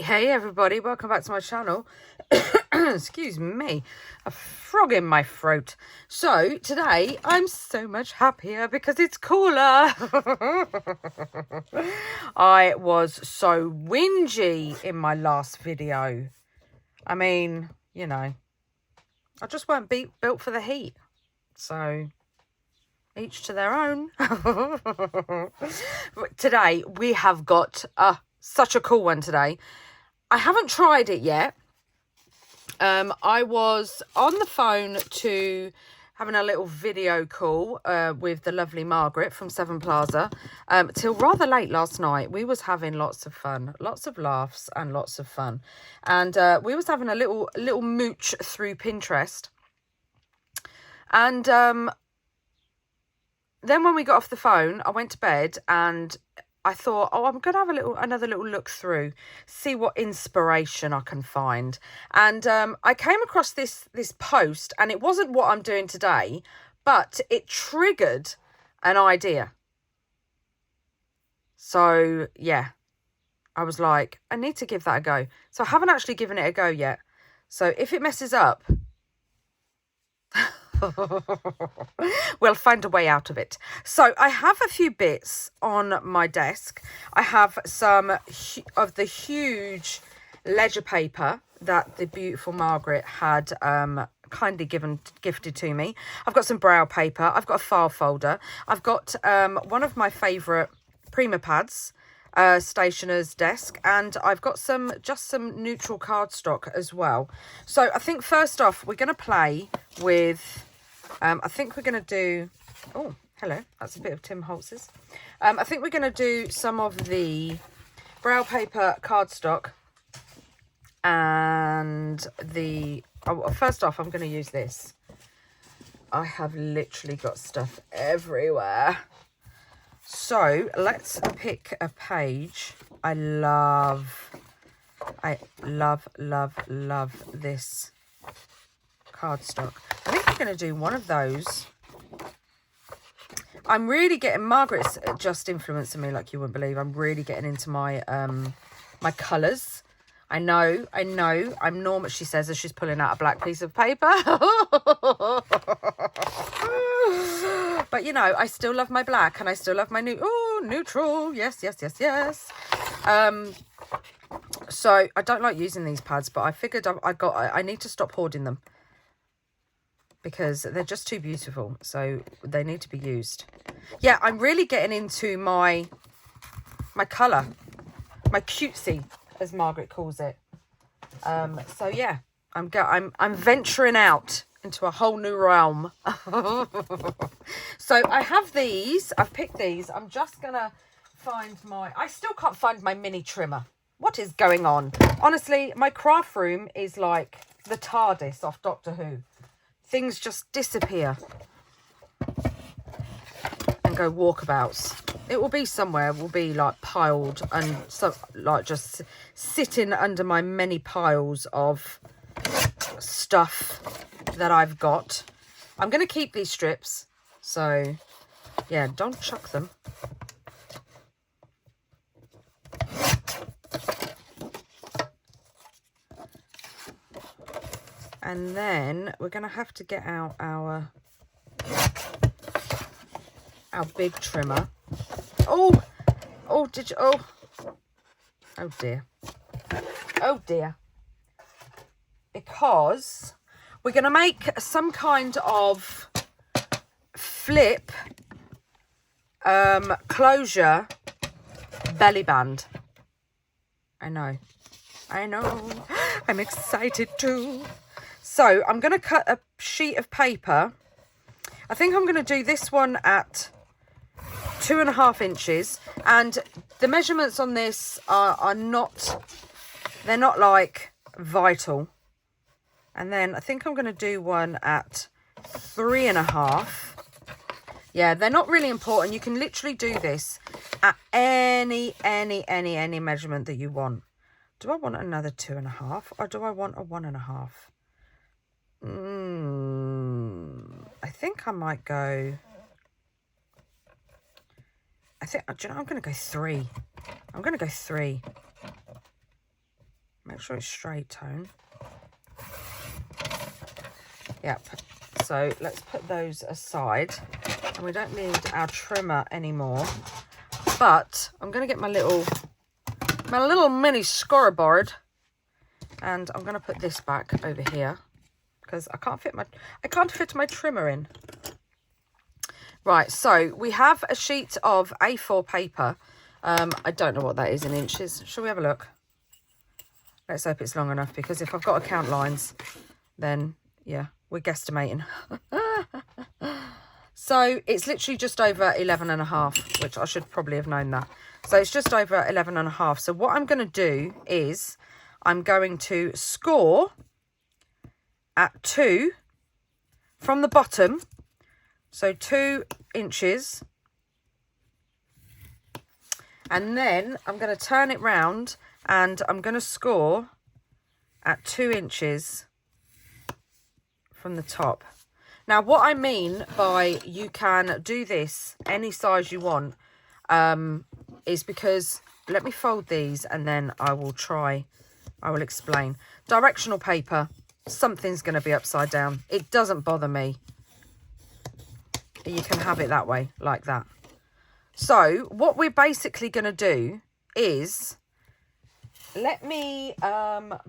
Hey everybody, welcome back to my channel. Excuse me, a frog in my throat. So today I'm so much happier because it's cooler. I was so whingy in my last video. I mean, you know, I just weren't built for the heat. So each to their own. Today we have got such a cool one today. I haven't tried it yet. I was on the phone to having a little video call with the lovely Margreth from Sevenplaza till rather late last night. We was having lots of fun, lots of laughs and lots of fun. And we was having a little mooch through Pinterest. And then when we got off the phone, I went to bed and I thought, oh, I'm going to have another little look through, see what inspiration I can find. And I came across this post, and it wasn't what I'm doing today, but it triggered an idea. So, yeah, I was like, I need to give that a go. So I haven't actually given it a go yet. So if it messes up, we'll find a way out of it. So I have a few bits on my desk. I have some of the huge ledger paper that the beautiful Margreth had kindly gifted to me. I've got some brow paper. I've got a file folder. I've got one of my favourite Prima pads, stationer's desk, and I've got just some neutral cardstock as well. So I think first off we're going to play with I think we're going to do, oh, hello, that's a bit of Tim Holtz's. I think we're going to do some of the brow paper cardstock and first off, I'm going to use this. I have literally got stuff everywhere. So let's pick a page. I love this cardstock. I think I'm going to do one of those. I'm really getting, Margaret's just influencing me like you wouldn't believe. I'm really getting into my my colours. I know. I'm normal, she says as she's pulling out a black piece of paper. But you know, I still love my black and I still love my neutral. Yes. So I don't like using these pads, but I figured I need to stop hoarding them, because they're just too beautiful, so they need to be used. Yeah, I'm really getting into my colour, my cutesy, as Margreth calls it. So yeah, I'm venturing out into a whole new realm. So I have these. I've picked these. I'm just gonna find I still can't find my mini trimmer. What is going on? Honestly, my craft room is like the TARDIS off Doctor Who. Things just disappear and go walkabouts. It will be somewhere, will be like piled and so like just sitting under my many piles of stuff that I've got. I'm going to keep these strips. So yeah, don't chuck them. And then we're going to have to get out our big trimmer. Oh dear. Because we're going to make some kind of flip closure belly band. I know. I'm excited too. So I'm going to cut a sheet of paper. I think I'm going to do this one at 2.5 inches. And the measurements on this are not, they're not like vital. And then I think I'm going to do one at 3.5. Yeah, they're not really important. You can literally do this at any measurement that you want. Do I want another 2.5 or do I want a 1.5? I think I might go. Do you know, I'm going to go 3. I'm going to go 3. Make sure it's straight tone. Yep. So let's put those aside. And we don't need our trimmer anymore. But I'm going to get my little mini scoreboard. And I'm going to put this back over here. Because I can't fit my trimmer in. Right, so we have a sheet of A4 paper. I don't know what that is in inches. Shall we have a look? Let's hope it's long enough, because if I've got to count lines, then yeah, we're guesstimating. So it's literally just over 11.5, which I should probably have known that. So it's just over 11.5. So what I'm going to do is I'm going to score at 2 from the bottom. So 2 inches. And then I'm going to turn it round and I'm going to score at 2 inches from the top. Now, what I mean by you can do this any size you want is because, let me fold these and then I will explain. Directional paper, something's going to be upside down. It doesn't bother me. You can have it that way, like that. So what we're basically going to do is, let me, right,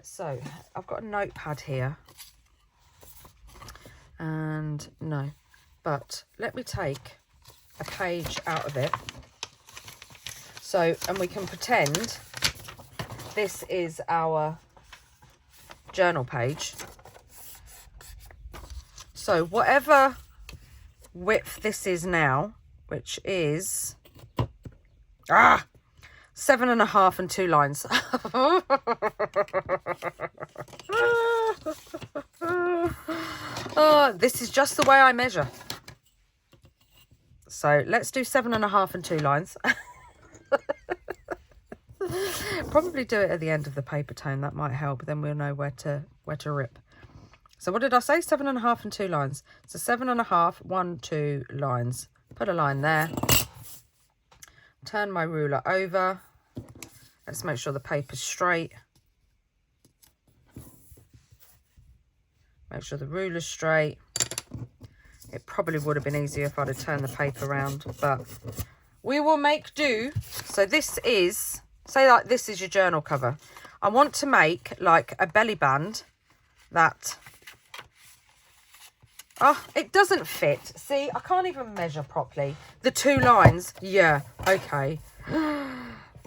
so I've got a notepad here. And no, but let me take a page out of it. So, and we can pretend this is our journal page. So whatever width this is now, which is 7.5 and 2 lines. This is just the way I measure. So let's do 7.5 and 2 lines. Probably do it at the end of the paper tone. That might help. Then we'll know where to rip. So what did I say? 7.5 and 2 lines. So 7.5, 1, 2 lines. Put a line there. Turn my ruler over. Let's make sure the paper's straight. Make sure the ruler's straight. It probably would have been easier if I'd have turned the paper around, but we will make do. So this is, say like this is your journal cover. I want to make like a belly band that, it doesn't fit. See, I can't even measure properly. The 2 lines, yeah, okay.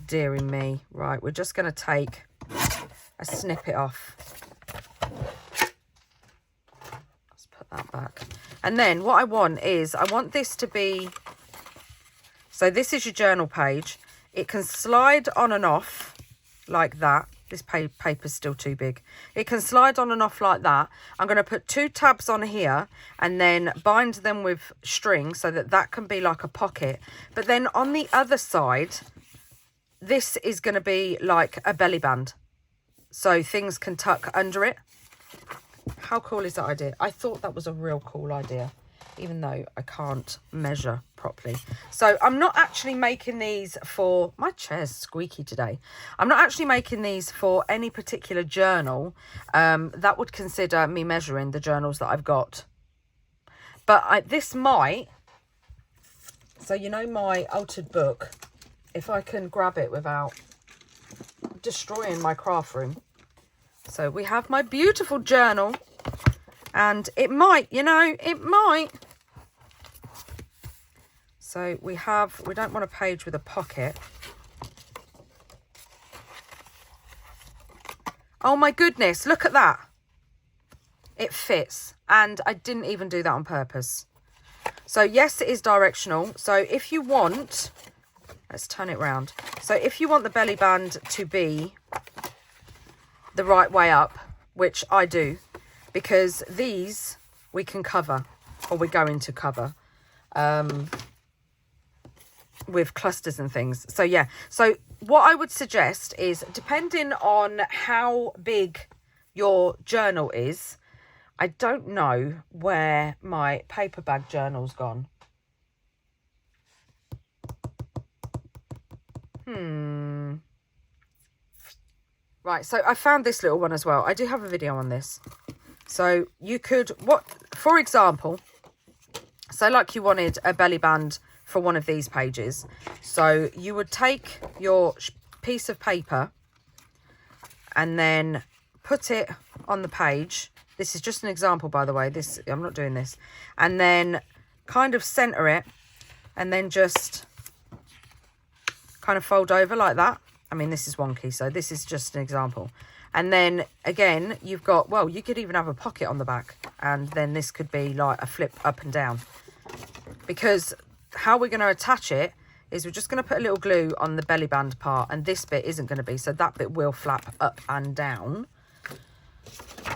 Dearie me. Right, we're just going to take a snippet off. Let's put that back. And then what I want is, I want this to be, so this is your journal page. It can slide on and off like that. This paper's still too big. It can slide on and off like that. I'm going to put 2 tabs on here and then bind them with string so that that can be like a pocket. But then on the other side, this is going to be like a belly band. So things can tuck under it. How cool is that idea? I thought that was a real cool idea, even though I can't measure properly. So I'm not actually making these for, my chair's squeaky today. I'm not actually making these for any particular journal. That would consider me measuring the journals that I've got. But this might, so you know my altered book, if I can grab it without destroying my craft room. So we have my beautiful journal, and it might, you know, it might. So we don't want a page with a pocket. Oh my goodness, look at that. It fits, and I didn't even do that on purpose. So yes, it is directional. So if you want, let's turn it round. So if you want the belly band to be the right way up, which I do, because these we can cover, or we're going to cover with clusters and things. So yeah, so what I would suggest is, depending on how big your journal is, I don't know where my paper bag journal's gone. Right, so I found this little one as well. I do have a video on this. So you could, for example, so like you wanted a belly band for one of these pages. So you would take your piece of paper and then put it on the page. This is just an example, by the way. I'm not doing this. And then kind of center it and then just kind of fold over like that. I mean, this is wonky, so this is just an example. And then again, you've got, well, you could even have a pocket on the back, and then this could be like a flip up and down. Because how we're going to attach it is we're just going to put a little glue on the belly band part, and this bit isn't going to be, so that bit will flap up and down.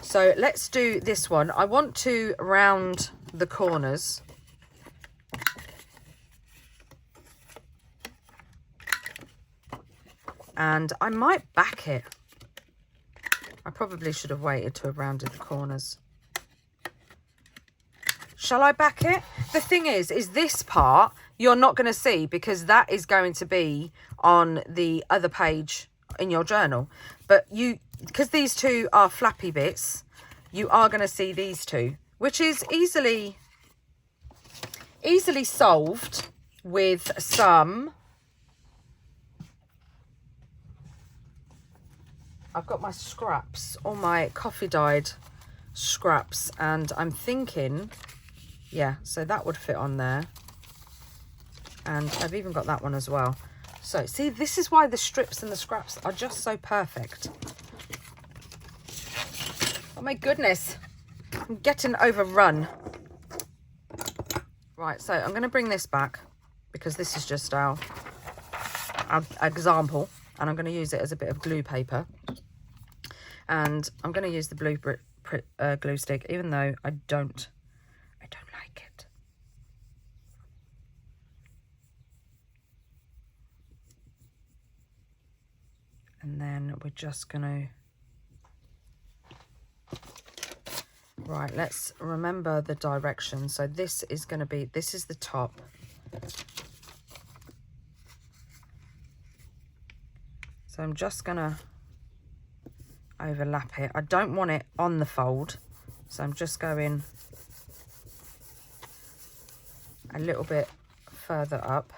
So let's do this one. I want to round the corners. And I might back it. I probably should have waited to have rounded the corners. Shall I back it? The thing is this part you're not going to see because that is going to be on the other page in your journal. But because these two are flappy bits, you are going to see these two, which is easily solved with some... I've got my scraps, all my coffee dyed scraps, and I'm thinking, yeah, so that would fit on there. And I've even got that one as well. So see, this is why the strips and the scraps are just so perfect. Oh my goodness, I'm getting overrun. Right, so I'm going to bring this back because this is just our example, and I'm going to use it as a bit of glue paper. And I'm going to use the blue glue stick, even though I don't like it. And then we're just going to... Right, let's remember the direction. So this is going to be... This is the top. So I'm just going to overlap it. I don't want it on the fold, so I'm just going a little bit further up.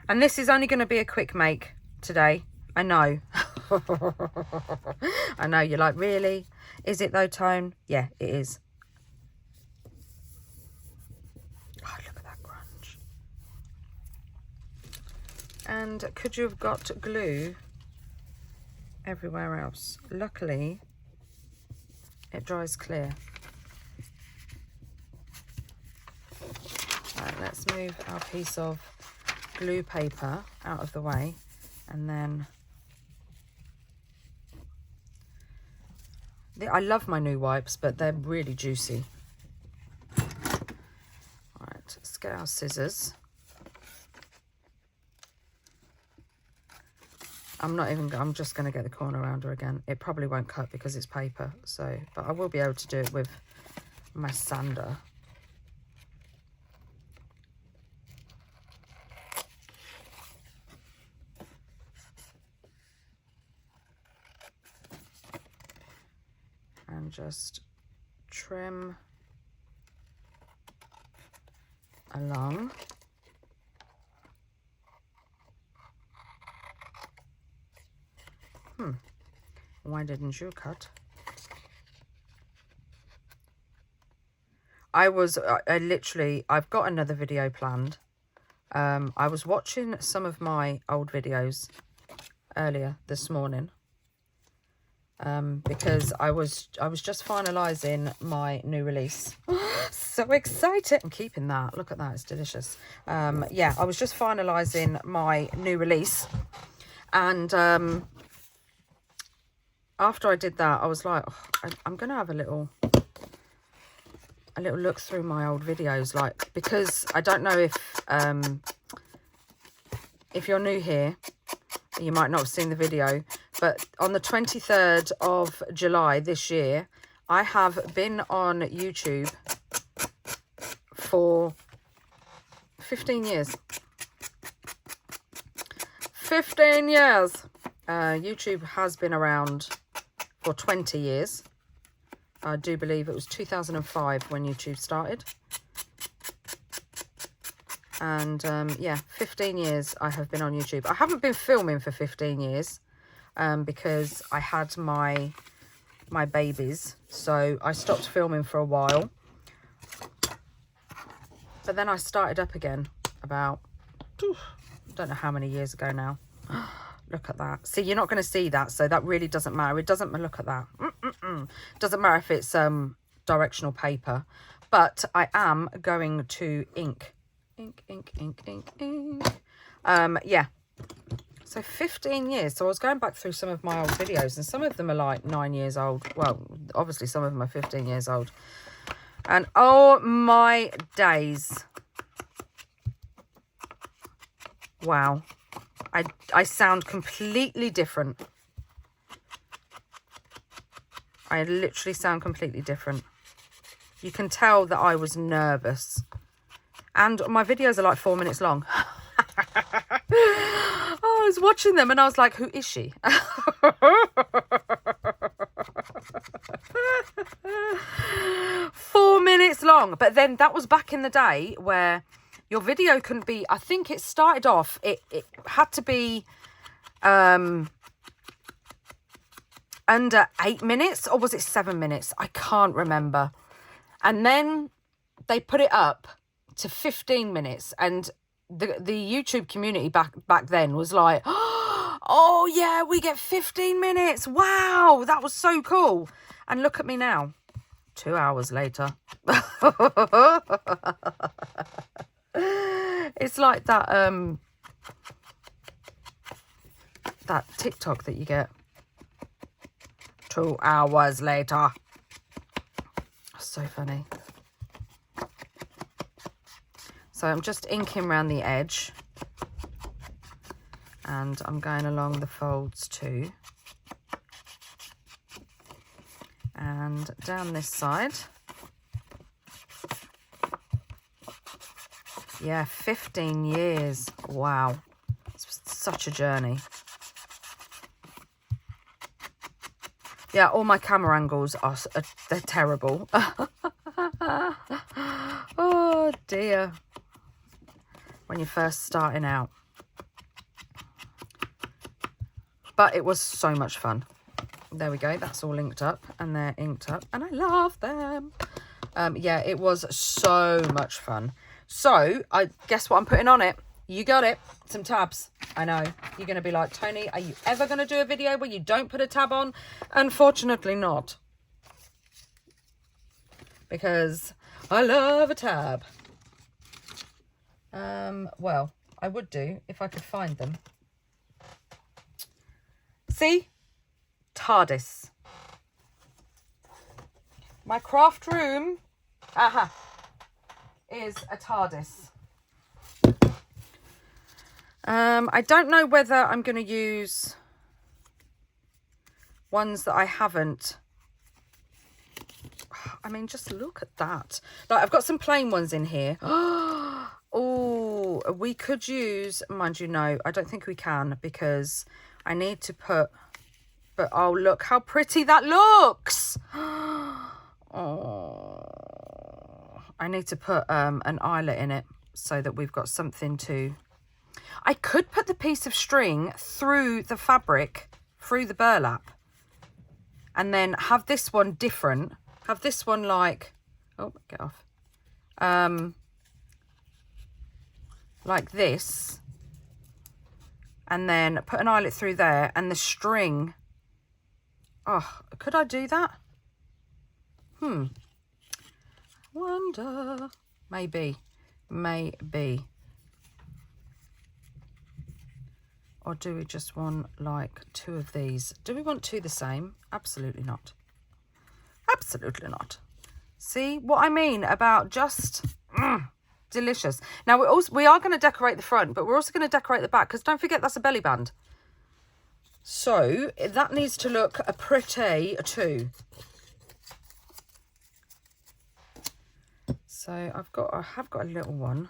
And this is only going to be a quick make today. I know. I know, you're like, really? Is it though, Tone? Yeah, it is. Oh, look at that grunge. And could you have got glue everywhere else? Luckily, it dries clear. Right, let's move our piece of glue paper out of the way, and then I love my new wipes, but they're really juicy. Right, let's get our scissors. I'm just going to get the corner rounder again. It probably won't cut because it's paper, so, but I will be able to do it with my sander. And just trim along. Why didn't you cut? I've got another video planned. I was watching some of my old videos earlier this morning. Because I was just finalising my new release. So excited! I'm keeping that. Look at that, it's delicious. Yeah, I was just finalising my new release, and after I did that, I was like, oh, I'm gonna have a little look through my old videos, like, because I don't know if you're new here, you might not have seen the video, but on the 23rd of July this year, I have been on YouTube for 15 years. 15 years. YouTube has been around for 20 years. I do believe it was 2005 when YouTube started. And yeah, 15 years I have been on YouTube. I haven't been filming for 15 years because I had my babies. So I stopped filming for a while. But then I started up again about, don't know how many years ago now. Look at that. See, you're not going to see that, so that really doesn't matter. It doesn't look at that. Doesn't matter if it's directional paper. But I am going to ink. Yeah. So 15 years. So I was going back through some of my old videos, and some of them are like 9 years old. Well, obviously some of them are 15 years old. And oh my days. Wow. I sound completely different. I literally sound completely different. You can tell that I was nervous. And my videos are like 4 minutes long. I was watching them and I was like, who is she? 4 minutes long. But then that was back in the day where your video couldn't be, I think it started off, it had to be under 8 minutes, or was it 7 minutes? I can't remember. And then they put it up to 15 minutes, and the YouTube community back then was like, oh yeah, we get 15 minutes. Wow, that was so cool. And look at me now, 2 hours later. It's like that that TikTok that you get. 2 hours later. So funny. So I'm just inking around the edge. And I'm going along the folds too. And down this side. Yeah, 15 years. Wow. It's such a journey. Yeah, all my camera angles are they're terrible. Oh dear. When you're first starting out. But it was so much fun. There we go. That's all inked up. And they're inked up. And I love them. Yeah, it was so much fun. So, I guess what I'm putting on it? You got it. Some tabs. I know. You're going to be like, Toni, are you ever going to do a video where you don't put a tab on? Unfortunately not. Because I love a tab. Well, I would do if I could find them. See? TARDIS. My craft room. Aha. Is a TARDIS. I don't know whether I'm going to use ones that I haven't. I mean, just look at that. Like, I've got some plain ones in here. Oh, we could use, mind you, no, I don't think we can, because I need to put, but oh, look how pretty that looks. Oh. I need to put an eyelet in it so that we've got something to... I could put the piece of string through the fabric, through the burlap, and then have this one different. Have this one like... Oh, get off. Like this. And then put an eyelet through there and the string... Oh, could I do that? Wonder. Maybe. Or do we just want like 2 of these? Do we want 2 the same? Absolutely not. Absolutely not. See what I mean about just delicious. Now we are going to decorate the front, but we're also going to decorate the back, because don't forget that's a belly band. So that needs to look pretty too. So I have got a little one.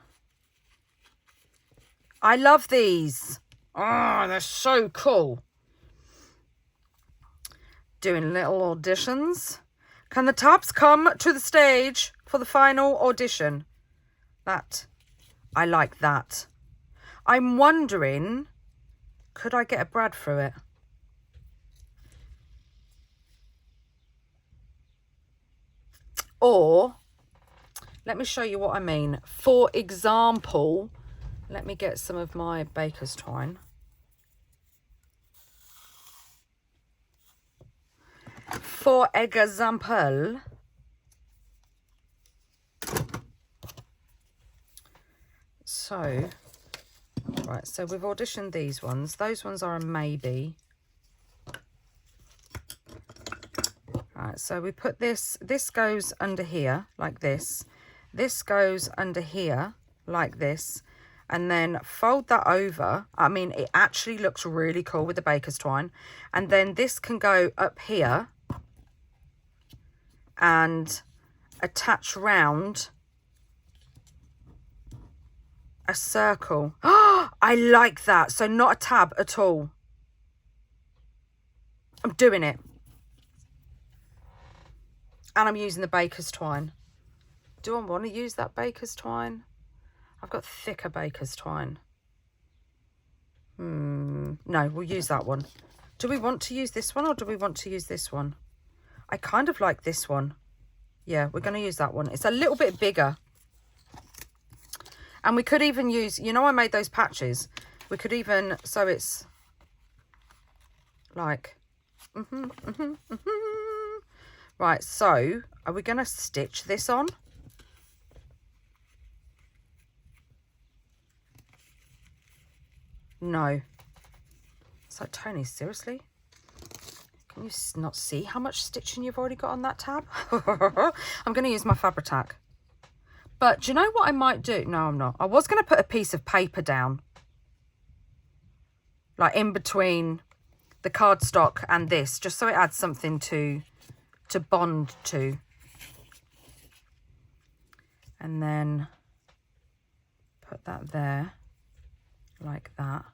I love these. Oh, they're so cool. Doing little auditions. Can the tabs come to the stage for the final audition? I like that. I'm wondering, could I get a Brad through it? Or, let me show you what I mean. For example, let me get some of my baker's twine. For example, so, right, so we've auditioned these ones. Those ones are a maybe. Right, so we put this goes under here like this. This goes under here like this. And then fold that over. I mean, it actually looks really cool with the baker's twine. And then this can go up here and attach round a circle. Oh, I like that. So not a tab at all. I'm doing it. And I'm using the baker's twine. Do I want to use that baker's twine? I've got thicker baker's twine. No, we'll use that one. Do we want to use this one or do we want to use this one? I kind of like this one. Yeah, we're going to use that one. It's a little bit bigger. And we could even use, you know, I made those patches. We could even, so it's like, Right, so are we going to stitch this on? No. It's like, Toni, seriously? Can you not see how much stitching you've already got on that tab? I'm going to use my Fabri-Tac. But do you know what I might do? No, I'm not. I was going to put a piece of paper down. Like in between the cardstock and this. Just so it adds something to bond to. And then put that there. Like that.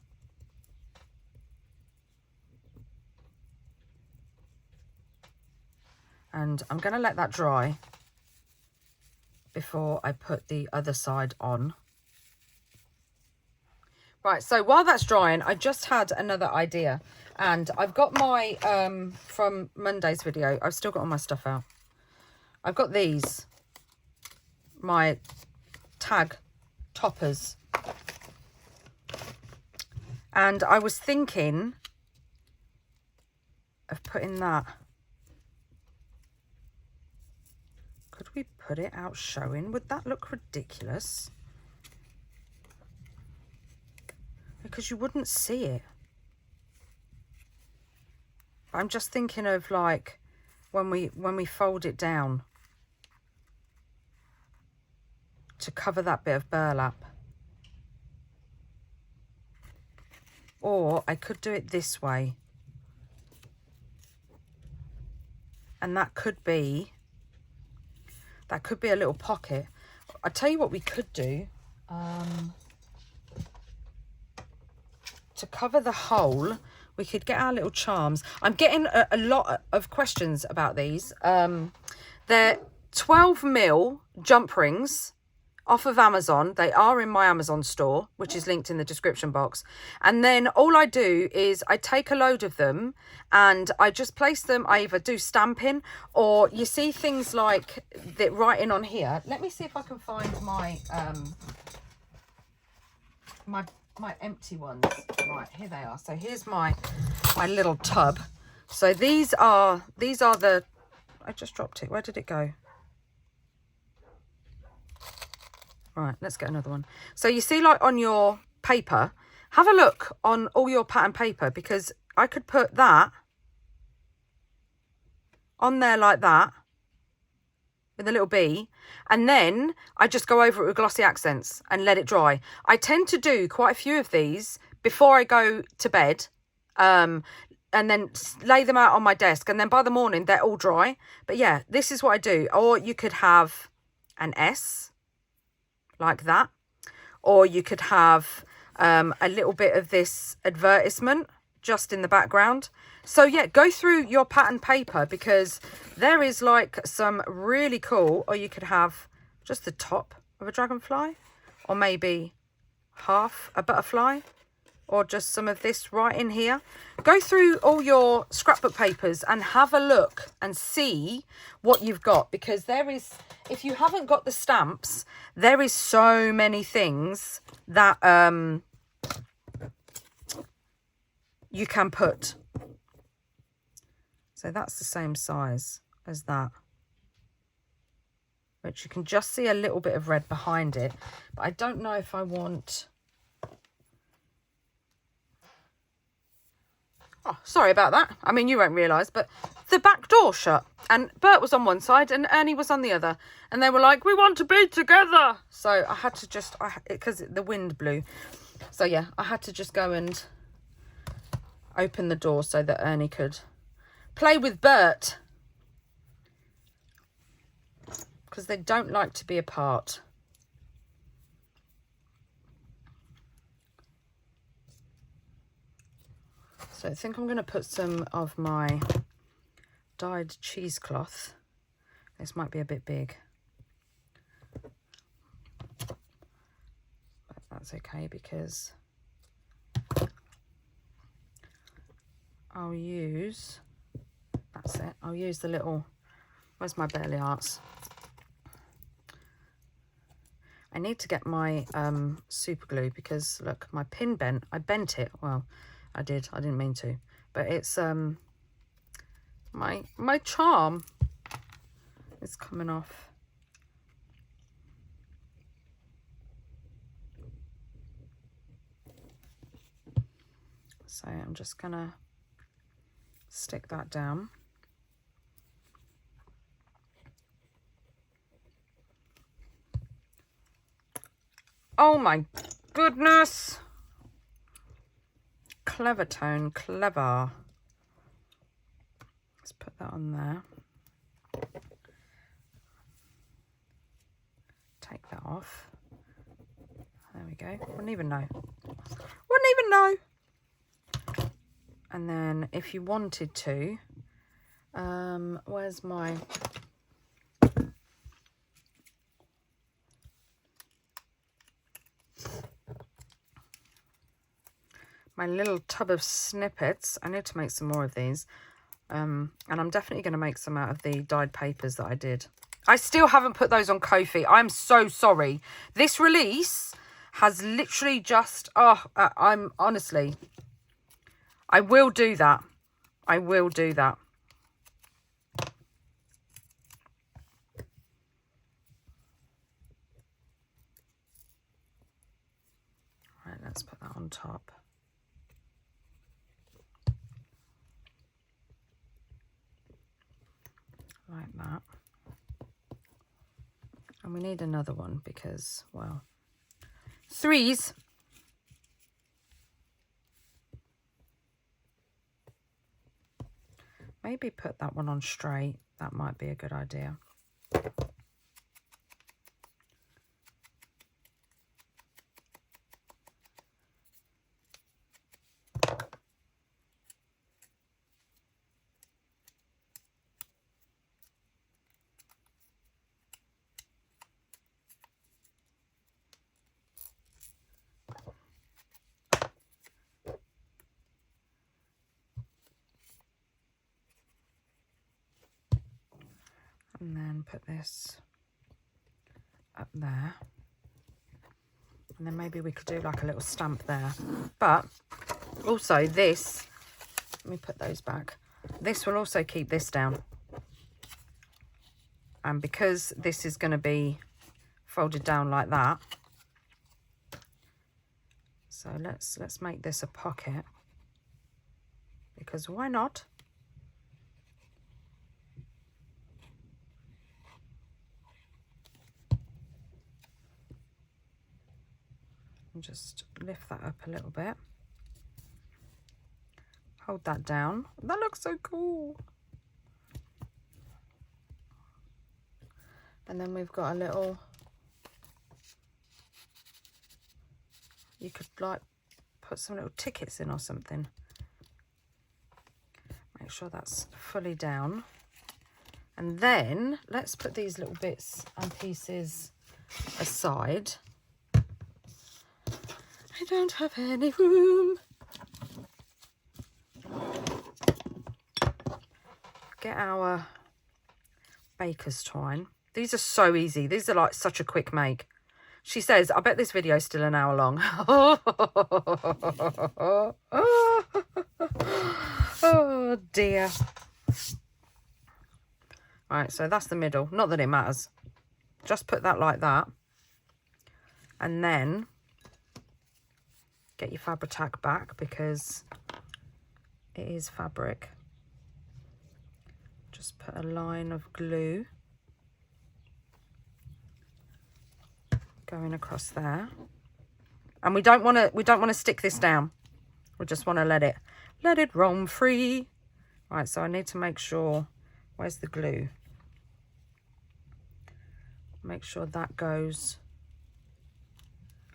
And I'm going to let that dry before I put the other side on. Right, so while that's drying, I just had another idea. And I've got my, from Monday's video, I've still got all my stuff out. I've got these, my tag toppers. And I was thinking of putting that. Could we put it out showing? Would that look ridiculous? Because you wouldn't see it. I'm just thinking of like when we fold it down to cover that bit of burlap. Or I could do it this way. And that could be a little pocket. I'll tell you what we could do. To cover the hole, we could get our little charms. I'm getting a lot of questions about these. They're 12mm jump rings off of Amazon. They are in my Amazon store, which is linked in the description box. And then all I do is I take a load of them and I just place them. I either do stamping or you see things like the writing on here. Let me see if I can find my my empty ones. Right, here they are. So here's my little tub. So these are the, I just dropped it. Where did it go? Right, let's get another one. So you see, like on your paper, have a look on all your pattern paper, because I could put that on there like that with a little bee, and then I just go over it with glossy accents and let it dry. I tend to do quite a few of these before I go to bed, and then lay them out on my desk, and then by the morning they're all dry. But yeah, this is what I do. Or you could have an S like that. Or you could have a little bit of this advertisement just in the background. So yeah, go through your pattern paper, because there is like some really cool, or you could have just the top of a dragonfly, or maybe half a butterfly, or just some of this right in here. Go through all your scrapbook papers and have a look and see what you've got, because there is, if you haven't got the stamps, there is so many things that you can put. So that's the same size as that, which you can just see a little bit of red behind it. But I don't know if I want... Oh, sorry about that. I mean, you won't realise, but the back door shut. And Bert was on one side and Ernie was on the other. And they were like, we want to be together. So I had to just... because the wind blew. So yeah, I had to just go and open the door so that Ernie could play with Bert, because they don't like to be apart. So I think I'm going to put some of my dyed cheesecloth. This might be a bit big, but that's okay, because I'll use... That's it. I'll use the little... Where's my Burley Arts? I need to get my super glue, because look, my pin bent. I bent it. Well, I did. I didn't mean to. But it's my charm is coming off. So I'm just gonna stick that down. Oh my goodness. Clever tone, clever. Let's put that on there. Take that off. There we go. Wouldn't even know. Wouldn't even know. And then if you wanted to, where's my... my little tub of snippets. I need to make some more of these. And I'm definitely going to make some out of the dyed papers that I did. I still haven't put those on Kofi. I'm so sorry. This release has literally just... Oh, I'm honestly... I will do that. I will do that. Right, let's put that on top. Like that. And we need another one because, well, threes. Maybe put that one on straight. That might be a good idea. And then put this up there. And then maybe we could do like a little stamp there. But also this, let me put those back. This will also keep this down. And because this is going to be folded down like that. So let's make this a pocket. Because why not? And just lift that up a little bit. Hold that down. That looks so cool. And then we've got a little you could like put some little tickets in or something. Make sure that's fully down. And then let's put these little bits and pieces aside. I don't have any room. Get our baker's twine. These are so easy. These are like such a quick make. She says, I bet this video is still an hour long. Oh dear. Right, so that's the middle. Not that it matters. Just put that like that. And then get your Fabri-Tac back because it is fabric. Just put a line of glue going across there. And we don't want to stick this down. We just want to let it roam free. Right, so I need to make sure, where's the glue? Make sure that goes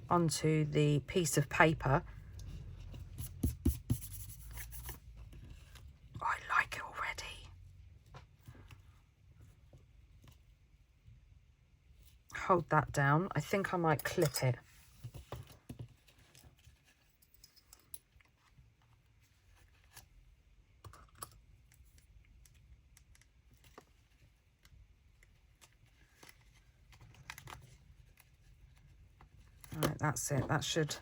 onto the piece of paper. Oh, I like it already. Hold that down. I think I might clip it. Right, that's it. That should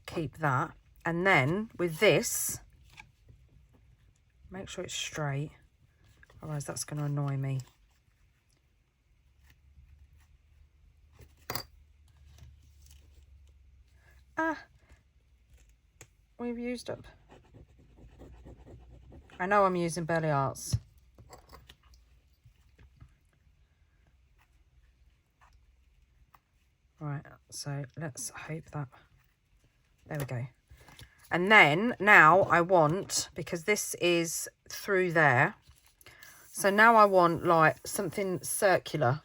keep that. And then with this, make sure it's straight, otherwise that's going to annoy me. We've used up. I know I'm using Belly Arts. Right, so let's hope that, there we go. And then now I want, because this is through there, so now I want like something circular.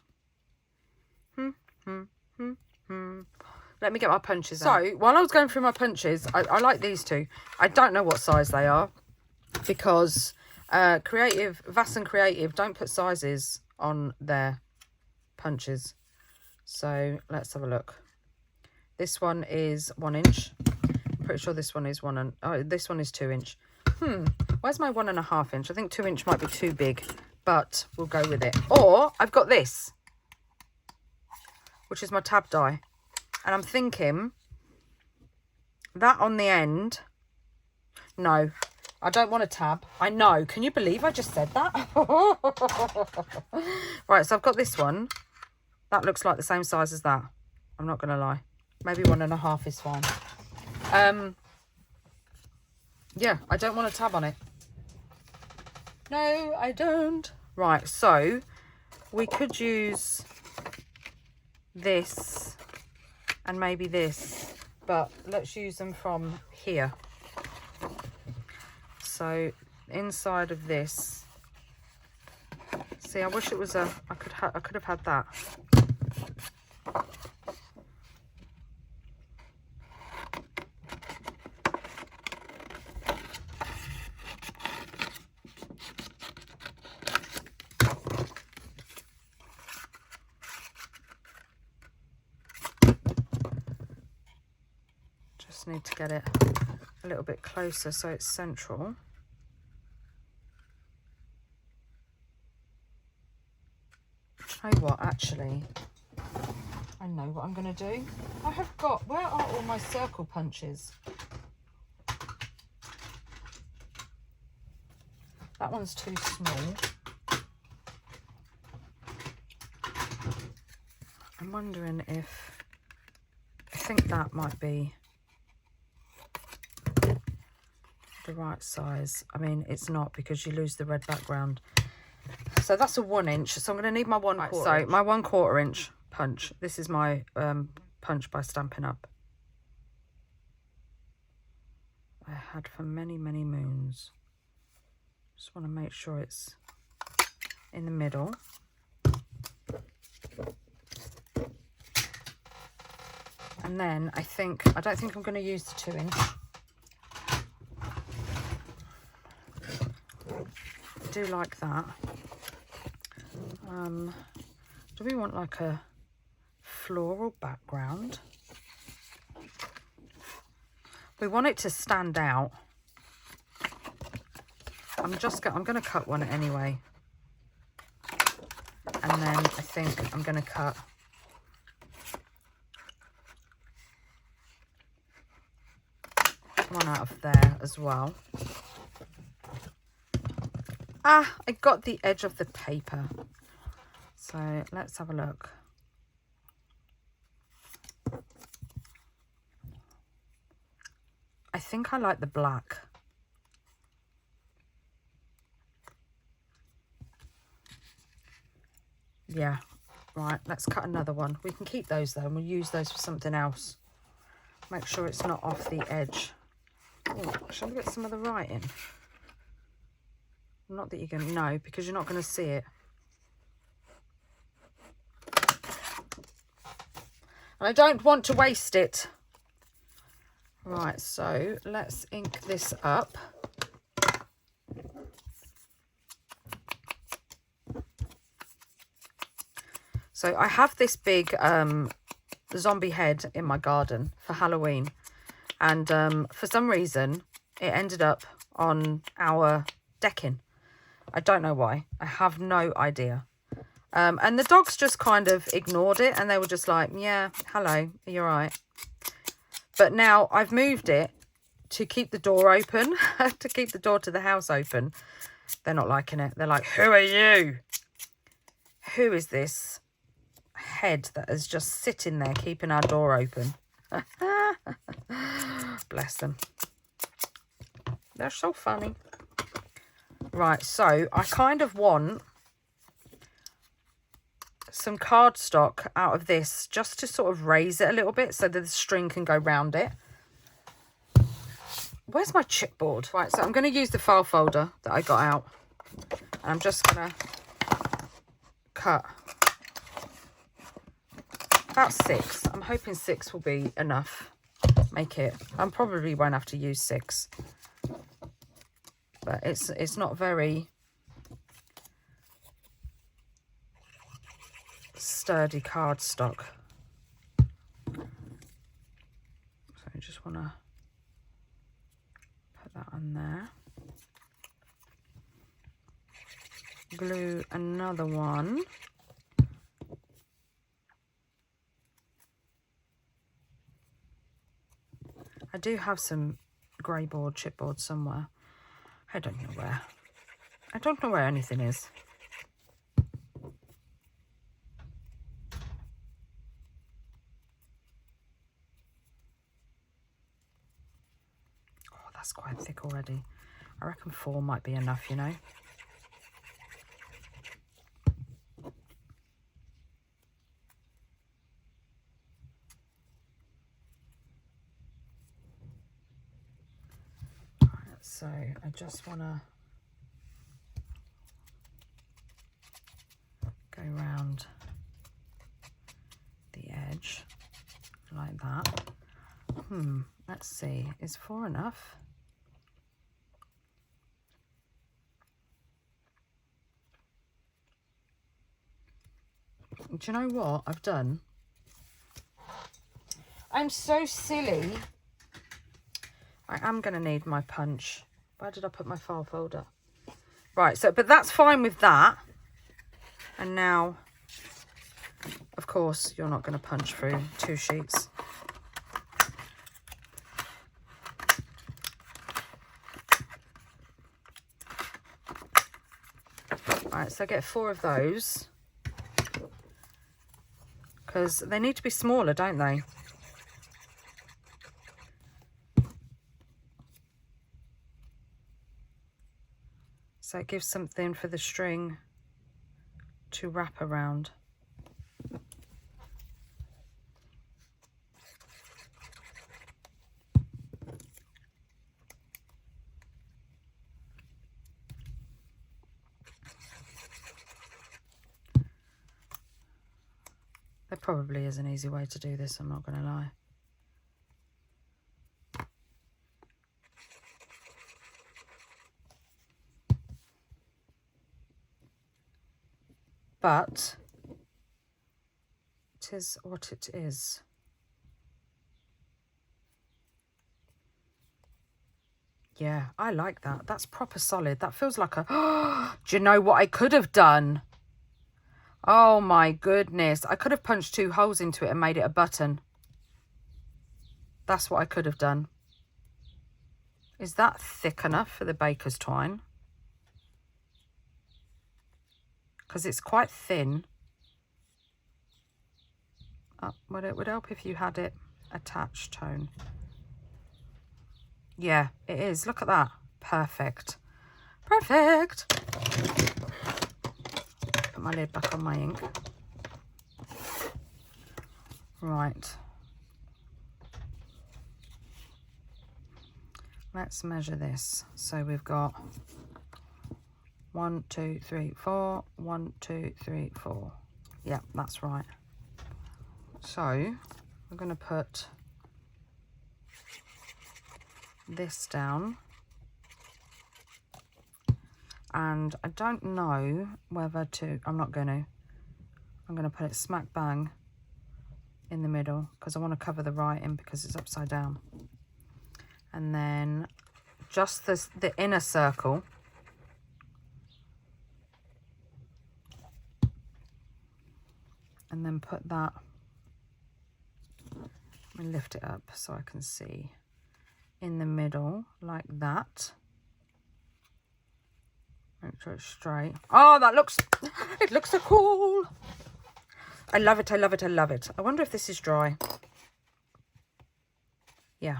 Let me get my punches out. So while I was going through my punches, I like these two. I don't know what size they are because Vass and Creative don't put sizes on their punches. So let's have a look. This one is 1 inch. I'm pretty sure this one is this one is 2 inch. Where's my 1.5 inch? I think 2 inch might be too big, but we'll go with it. Or I've got this, which is my tab die. And I'm thinking that on the end, no, I don't want a tab. I know. Can you believe I just said that? Right, so I've got this one. That looks like the same size as that. I'm not going to lie. Maybe 1.5 is fine. Yeah, I don't want a tab on it. No, I don't. Right, so we could use this and maybe this, but let's use them from here. So inside of this, see, I wish it was I could have had that. Just need to get it a little bit closer so it's central. Tell you what, actually, I know what I'm going to do. I have got, where are all my circle punches? That one's too small. I'm wondering if, I think that might be the right size. I mean, it's not because you lose the red background. So that's a 1 inch. So I'm going to need my 1/4 inch. So my 1/4 inch punch. This is my punch by Stampin' Up. I had for many, many moons. Just want to make sure it's in the middle. And then I don't think I'm going to use the 2-inch. I do like that. Do we want like a floral background? We want it to stand out. I'm going to cut one anyway. And then I think I'm going to cut one out of there as well. I got the edge of the paper. So let's have a look. I think I like the black. Yeah, right, let's cut another one. We can keep those though, and we'll use those for something else. Make sure it's not off the edge. Oh, shall we get some of the writing? Not that you're going to know, because you're not going to see it. And I don't want to waste it. Right, so let's ink this up. So I have this big zombie head in my garden for Halloween. And for some reason, it ended up on our decking. I don't know why. I have no idea. And the dogs just kind of ignored it. And they were just like, yeah, hello, you're right. But now I've moved it to keep the door open, to keep the door to the house open. They're not liking it. They're like, who are you? Who is this head that is just sitting there keeping our door open? Bless them. They're so funny. Right, so I kind of want some cardstock out of this just to sort of raise it a little bit so that the string can go round it. Where's my chipboard? Right, so I'm going to use the file folder that I got out. And I'm just going to cut about 6. I'm hoping 6 will be enough. Make it. I probably won't have to use 6. But it's not very sturdy cardstock. So I just want to put that on there. Glue another one. I do have some grey board, chipboard somewhere. I don't know where. I don't know where anything is. Oh, that's quite thick already. I reckon 4 might be enough, you know. So I just want to go round the edge like that. Let's see, is 4 enough? Do you know what I've done? I'm so silly. I am going to need my punch. Where did I put my file folder? Right, so, but that's fine with that. And now, of course, you're not going to punch through 2 sheets. Right, so get 4 of those. Because they need to be smaller, don't they? So it gives something for the string to wrap around. There probably is an easy way to do this, I'm not going to lie. but it is what it is. Yeah, I like that. That's proper solid. That feels like a... Do you know what I could have done? Oh my goodness. I could have punched 2 holes into it and made it a button. That's what I could have done. Is that thick enough for the baker's twine? Because it's quite thin. Well, it would help if you had it attached, Tone. Yeah, it is. Look at that. Perfect. Perfect. Put my lid back on my ink. Right. Let's measure this. So we've got 1, 2, 3, 4. 1, 2, 3, 4. Yeah, that's right. So we're going to put this down, and I don't know whether to, I'm going to put it smack bang in the middle because I want to cover the writing because it's upside down, and then just the inner circle, and then put that, and lift it up so I can see, in the middle like that. Make sure it's straight. Oh, that looks, it looks so cool. I love it, I love it, I love it. I wonder if this is dry. Yeah.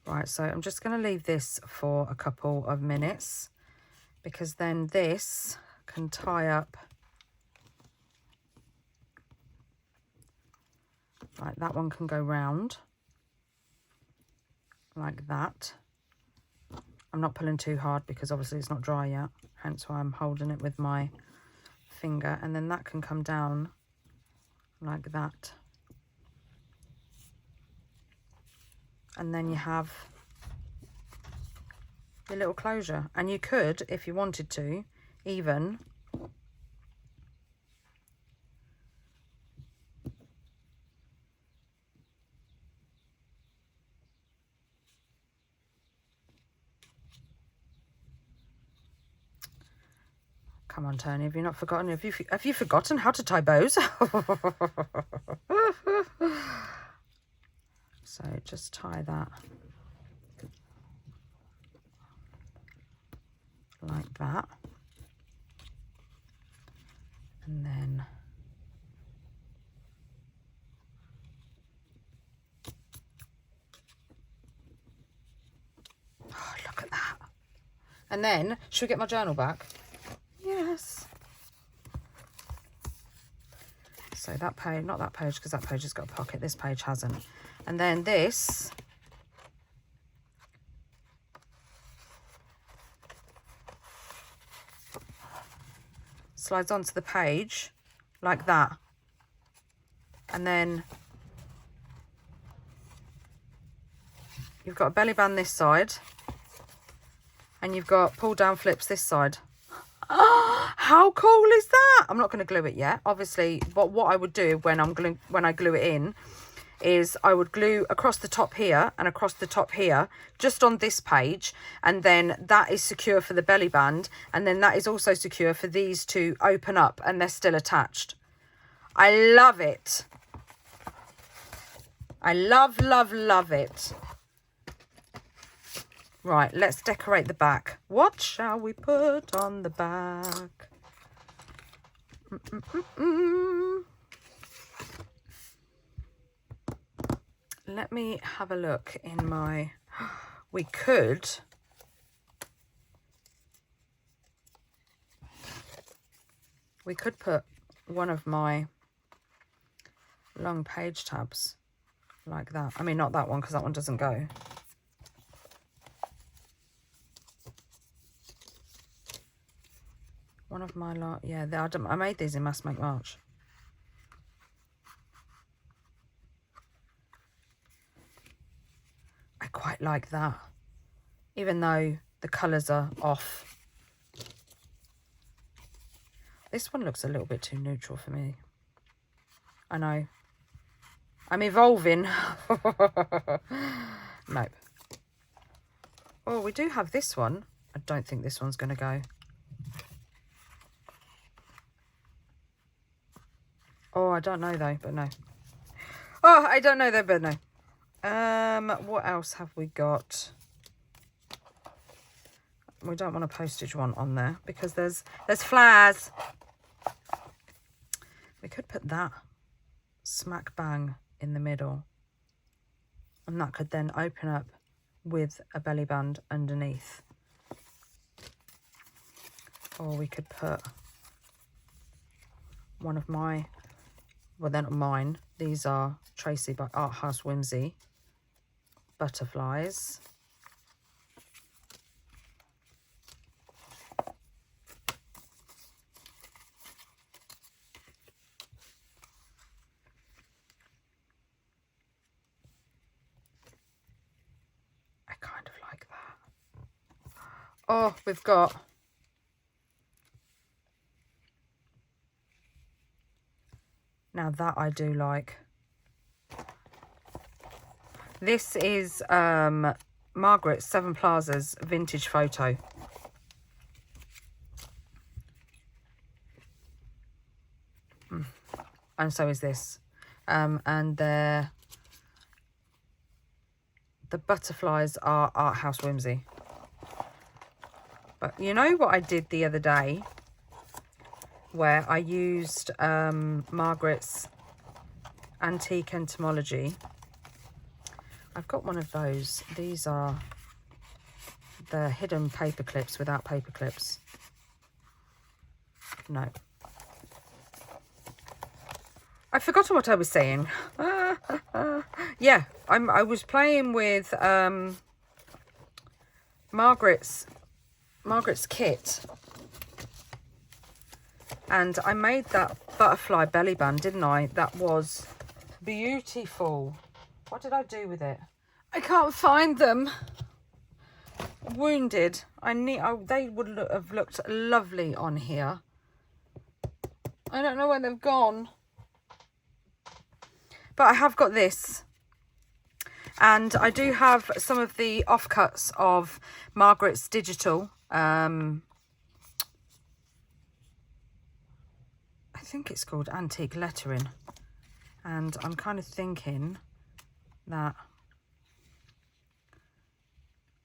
Right, so I'm just going to leave this for a couple of minutes because then this can tie up. Right, that one can go round like that. I'm not pulling too hard because obviously it's not dry yet, hence why I'm holding it with my finger, and then that can come down like that. And then you have your little closure, and you could, if you wanted to, even come on, Toni, have you not forgotten? Have you forgotten how to tie bows? So just tie that like that, and then oh, look at that. And then should we get my journal back? Yes. So that page, not that page, because that page has got a pocket. This page hasn't. And then this slides onto the page like that. And then you've got a belly band this side, and you've got pull down flips this side. How cool is that? I'm not going to glue it yet, obviously, but what I would do when I glue it in is I would glue across the top here and across the top here, just on this page, and then that is secure for the belly band, and then that is also secure for these to open up and they're still attached. I love it. I love, love, love it. Right, let's decorate the back. What shall we put on the back? Let me have a look in my... We could put one of my long page tabs like that. I mean, not that one, because that one doesn't go. One of my yeah, I made these in Mass Make March. I quite like that, even though the colours are off. This one looks a little bit too neutral for me. I know. I'm evolving. Nope. Oh, we do have this one. I don't think this one's going to go. Oh, I don't know though, but no. Oh, I don't know though, but no. What else have we got? We don't want a postage one on there because there's flowers. We could put that smack bang in the middle, and that could then open up with a belly band underneath. Or we could put one of my, well, they're not mine, these are Tracie by House Whimsy butterflies. I kind of like that. Oh, we've got now that I do like. This is Margreth Sevenplazas vintage photo. And so is this. And the butterflies are Art House Whimsy. But you know what I did the other day? Where I used Margreth's Antique Entomology. I've got one of those. These are the hidden paper clips without paper clips. No. I've forgotten what I was saying. Yeah, I was playing with Margreth's kit. And I made that butterfly belly band, didn't I? That was beautiful. What did I do with it? I can't find them. Wounded. They would have looked lovely on here. I don't know where they've gone. But I have got this. And I do have some of the offcuts of Margreth's digital. I think it's called Antique Lettering. And I'm kind of thinking that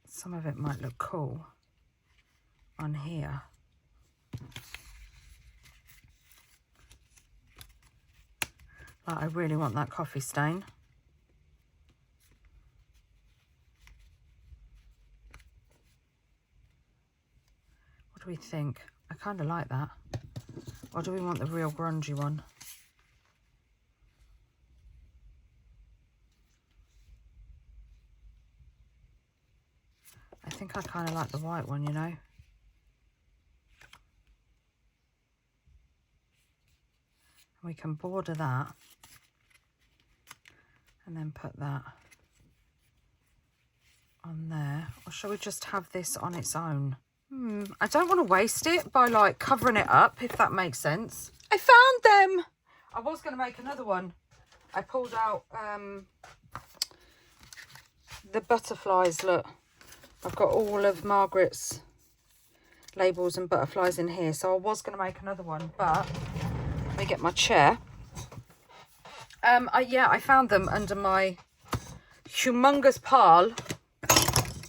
some of it might look cool on here. Like I really want that coffee stain. What do we think? I kind of like that. Or do we want the real grungy one? I think I kind of like the white one, you know. We can border that and then put that on there. Or shall we just have this on its own? I don't want to waste it by like covering it up, if that makes sense. I found them! I was going to make another one. I pulled out the butterflies, look. I've got all of Margreth's labels and butterflies in here. So I was going to make another one, but let me get my chair. Yeah, I found them under my humongous pile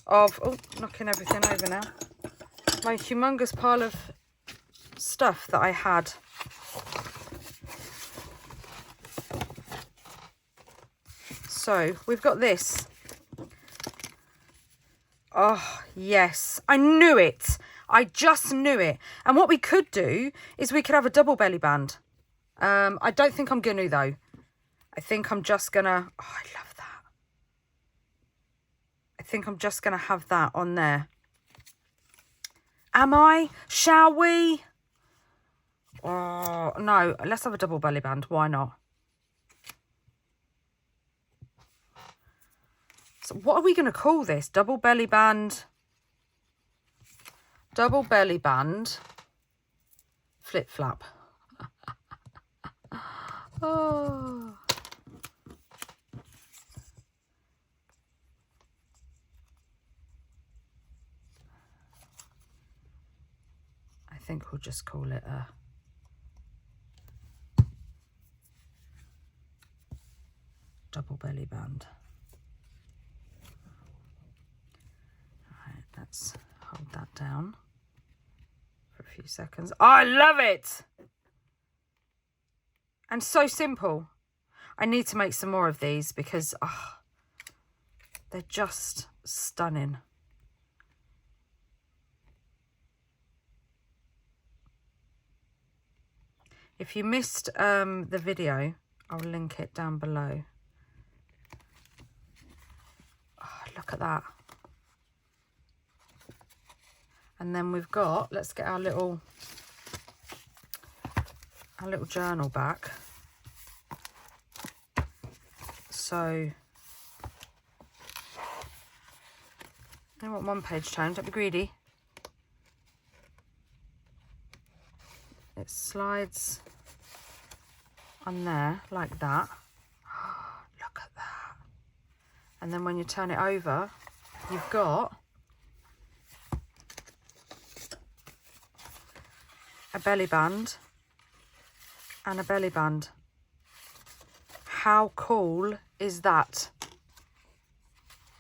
of... Oh, knocking everything over now. My humongous pile of stuff that I had. So, we've got this. Oh, yes. I knew it. I just knew it. And what we could do is we could have a double belly band. I don't think I'm going to, though. I think I'm just going to... Oh, I love that. I think I'm just going to have that on there. Am I? Shall we? Oh, no. Let's have a double belly band. Why not? So what are we going to call this? Double belly band flip flap. Oh. I think we'll just call it a double belly band. Right, let's hold that down for a few seconds. Oh, I love it! And so simple. I need to make some more of these because they're just stunning. If you missed the video, I'll link it down below. Oh, look at that. And then we've got, let's get our little journal back. So, I want one page change, don't be greedy. It slides on there like that. Look at that. And then when you turn it over, you've got a belly band and a belly band. How cool is that?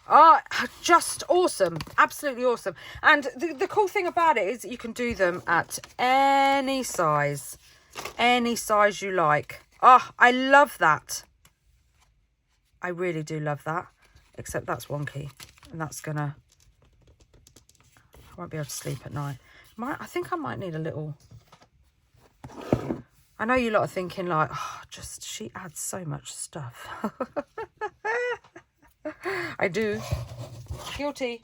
Oh, just awesome. Absolutely awesome. And the cool thing about it is you can do them at any size you like. Oh, I love that. I really do love that. Except that's wonky. And that's gonna... I won't be able to sleep at night. I think I might need a little... I know you lot are thinking like, oh, she adds so much stuff. I do. Guilty.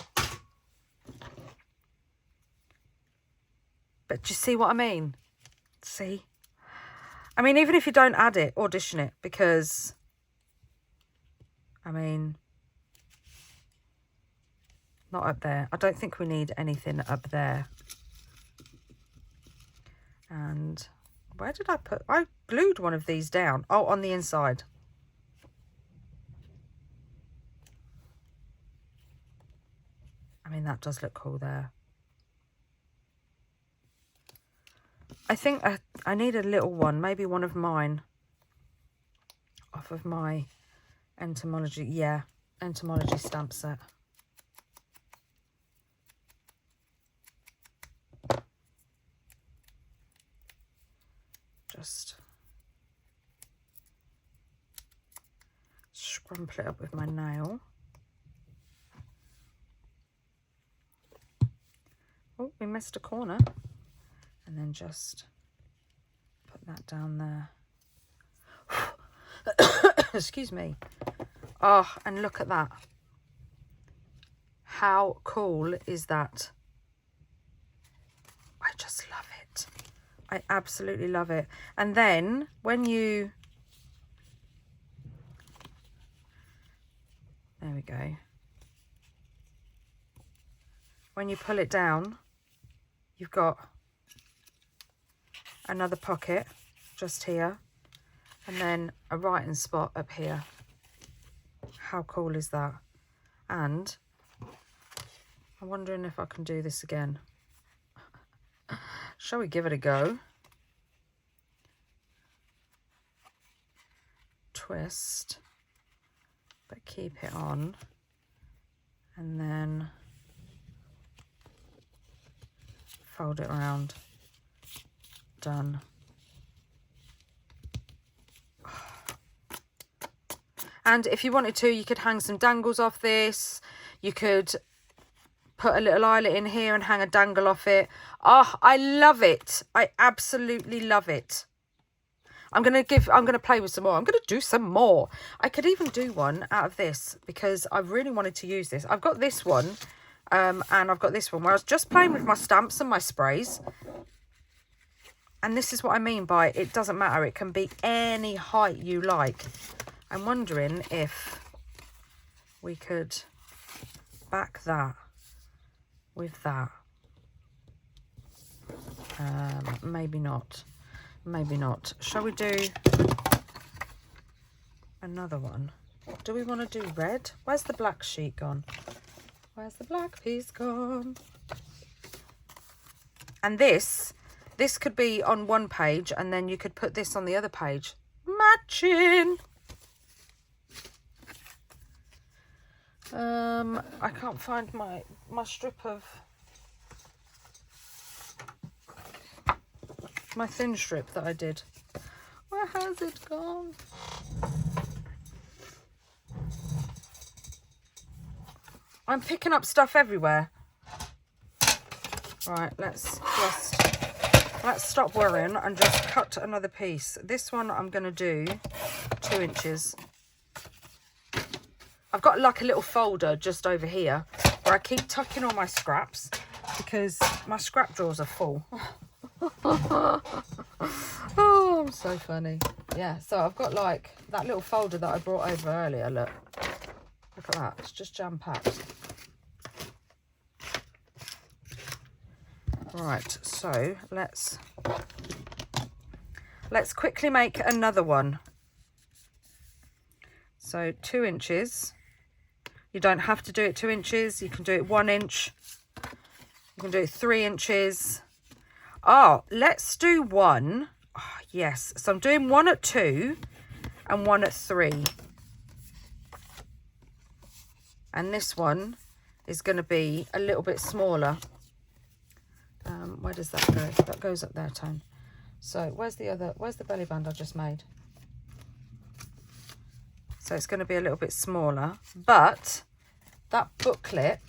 But do you see what I mean? See? I mean, even if you don't add it, audition it, because, I mean, not up there. I don't think we need anything up there. And where did I put... I glued one of these down. Oh, on the inside. I mean, that does look cool there. I think I need a little one, maybe one of mine, off of my entomology, entomology stamp set. Just scrumple it up with my nail. Oh, we missed a corner. And then just put that down there. Excuse me. Oh, and look at that. How cool is that? I just love it. I absolutely love it. And then when you... There we go. When you pull it down, you've got another pocket just here, and then a writing spot up here. How cool is that? And I'm wondering if I can do this again. Shall we give it a go? Twist, but keep it on, and then fold it around. Done. And if you wanted to, you could hang some dangles off this. You could put a little eyelet in here and hang a dangle off it. Oh, I love it. I absolutely love it. I'm going to play with some more. I'm going to do some more. I could even do one out of this because I really wanted to use this. I've got this one and I've got this one where I was just playing with my stamps and my sprays. And this is what I mean by it doesn't matter. It can be any height you like. I'm wondering if we could back that with that. Maybe not. Maybe not. Shall we do another one? Do we want to do red? Where's the black sheet gone? Where's the black piece gone? And this could be on one page, and then you could put this on the other page. Matching. I can't find my strip of my thin strip that I did. Where has it gone? I'm picking up stuff everywhere. Right, let's stop worrying and just cut another piece. This one I'm going to do 2 inches. I've got like a little folder just over here where I keep tucking all my scraps because my scrap drawers are full. Oh, I'm so funny. Yeah, so I've got like that little folder that I brought over earlier. Look at that. It's just jam-packed. Right, so let's quickly make another one. So 2 inches. You don't have to do it 2 inches. You can do it 1 inch. You can do it 3 inches. Oh, let's do one. Oh, yes. So I'm doing one at 2 and one at 3. And this one is going to be a little bit smaller. Where does that go? That goes up there, Tone. So where's the belly band I just made? So it's going to be a little bit smaller, but that booklet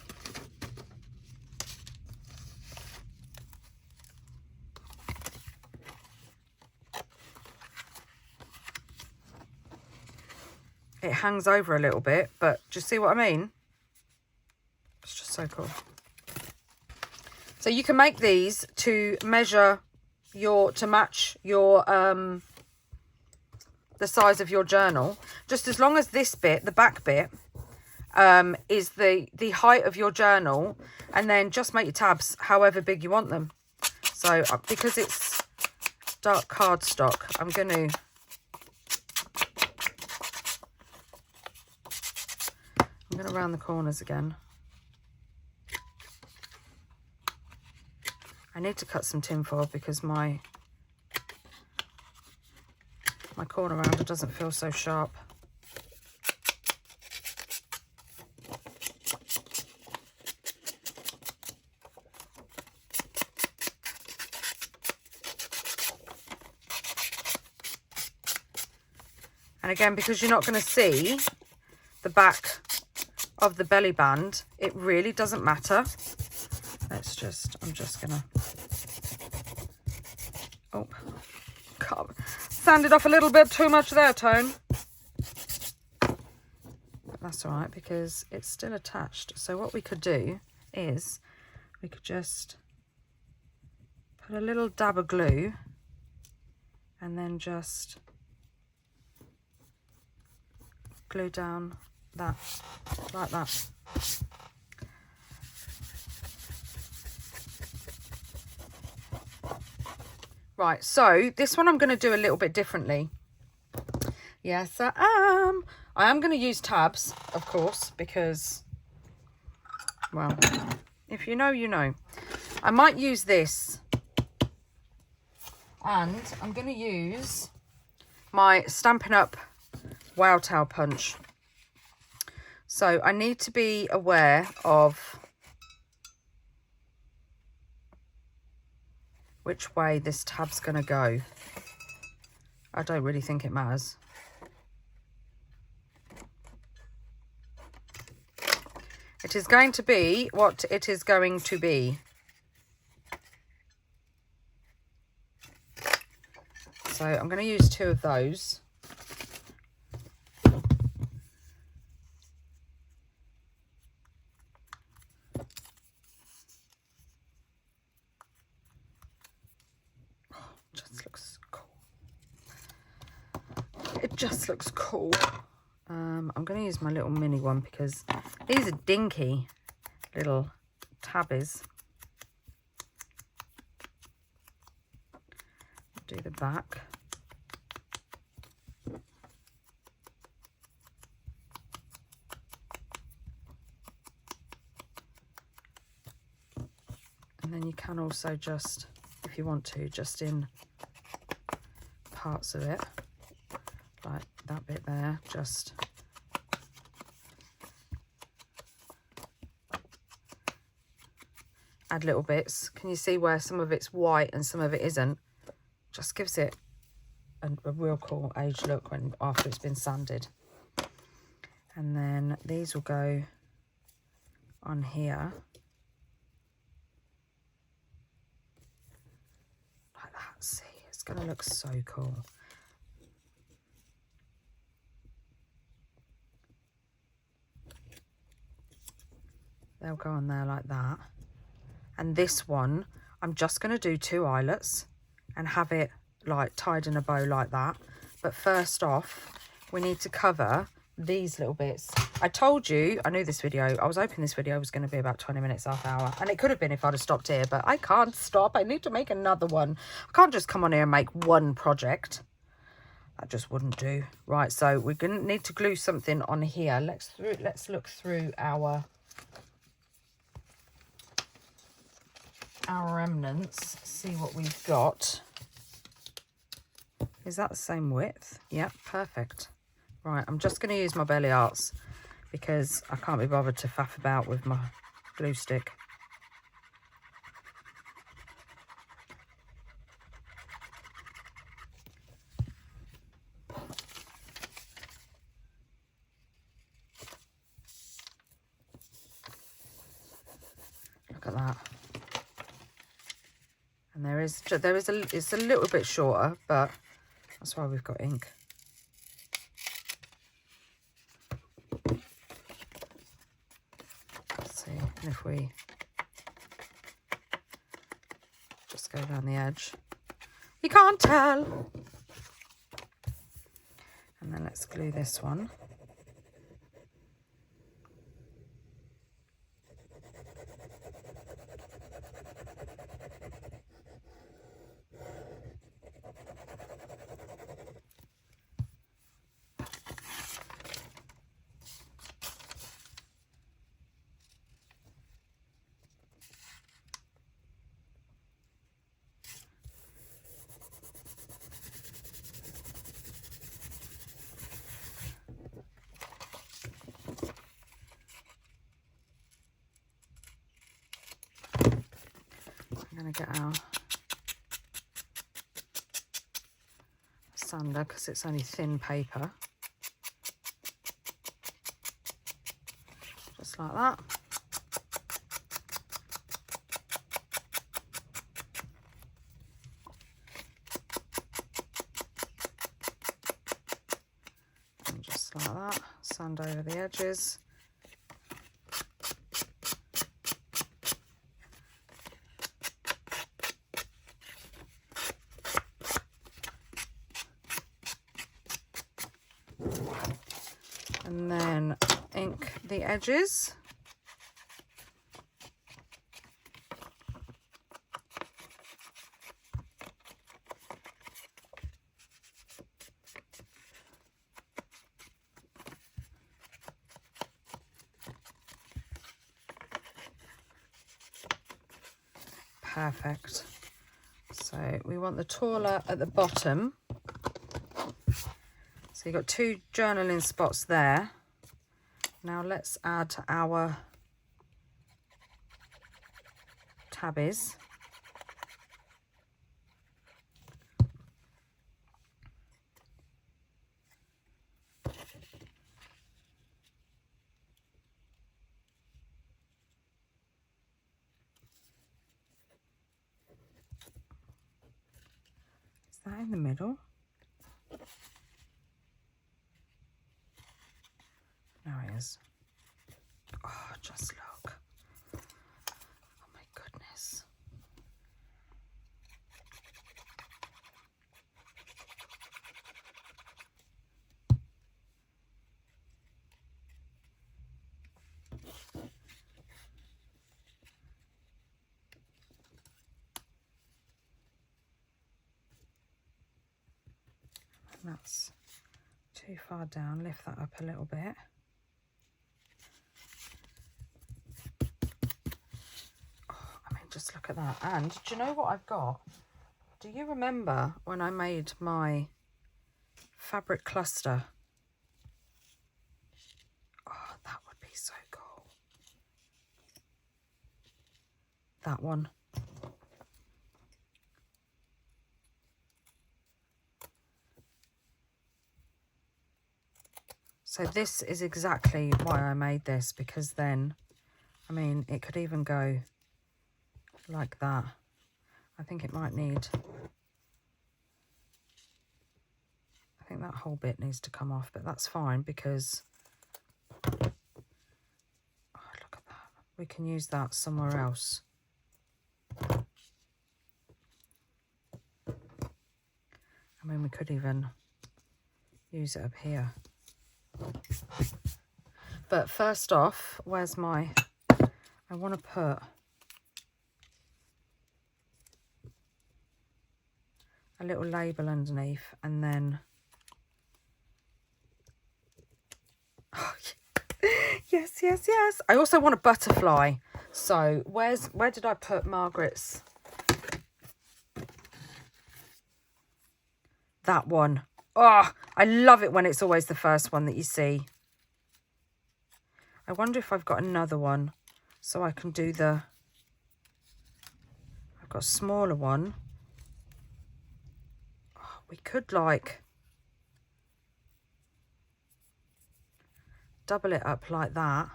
it hangs over a little bit, but do you see what I mean? It's just so cool. So you can make these to measure to match your the size of your journal, just as long as this bit, the back bit, is the height of your journal, and then just make your tabs however big you want them. So because it's dark cardstock, I'm going to round the corners again. I need to cut some tinfoil because my corner rounder doesn't feel so sharp. And again, because you're not going to see the back of the belly band, it really doesn't matter. I'm just gonna, oh, God, sanded off a little bit too much there, Tone. But that's all right because it's still attached. So what we could do is we could just put a little dab of glue and then just glue down that, like that. Right, so this one I'm going to do a little bit differently. Yes, I am. I am going to use tabs, of course, because, well, if you know, you know. I might use this. And I'm going to use my Stampin' Up! Wow Towel Punch. So I need to be aware of which way this tab's going to go. I don't really think it matters. It is going to be what it is going to be. So I'm going to use 2 of those. Just looks cool. I'm going to use my little mini one because these are dinky little tabbies. do the back. And then you can also just, if you want to, just in parts of it, like that bit there, just add little bits. Can you see where some of it's white and some of it isn't? Just gives it a real cool age look when after it's been sanded. And then these will go on here like that. See, it's going to look so cool. They'll go on there like that. And this one, I'm just going to do 2 eyelets and have it like tied in a bow like that. But first off, we need to cover these little bits. I told you, I knew this video, I was hoping this video was going to be about 20 minutes, half hour. And it could have been if I'd have stopped here, but I can't stop. I need to make another one. I can't just come on here and make one project. That just wouldn't do. Right, so we're going to need to glue something on here. Let's look through our remnants, see what we've got. Is that the same width? Yep, perfect. Right, I'm just going to use my Belly Arts because I can't be bothered to faff about with my glue stick. Look at that. And it's a little bit shorter, but that's why we've got ink. Let's see, and if we just go down the edge, you can't tell. And then let's glue this one. I'm going to get our sander because it's only thin paper. Just like that. And just like that, sand over the edges. And then ink the edges. Perfect. So we want the taller at the bottom. So you've got 2 journaling spots there. Now let's add our tabbies. Is that in the middle? Now it is. Oh, just look. Oh my goodness. That's too far down. Lift that up a little bit. Oh, I mean, just look at that. And do you know what I've got? Do you remember when I made my fabric cluster? Oh, that would be so cool. That one. So this is exactly why I made this, because then, I mean, it could even go like that. I think it might need, I think that whole bit needs to come off, but that's fine because, oh, look at that. We can use that somewhere else. I mean, we could even use it up here. But first off, where's my, I want to put a little label underneath, and then, oh, yes, yes, yes. I also want a butterfly. So where did I put Margreth's? That one. Oh, I love it when it's always the first one that you see. I wonder if I've got another one so I can do the, I've got a smaller one. Oh, we could like double it up like that.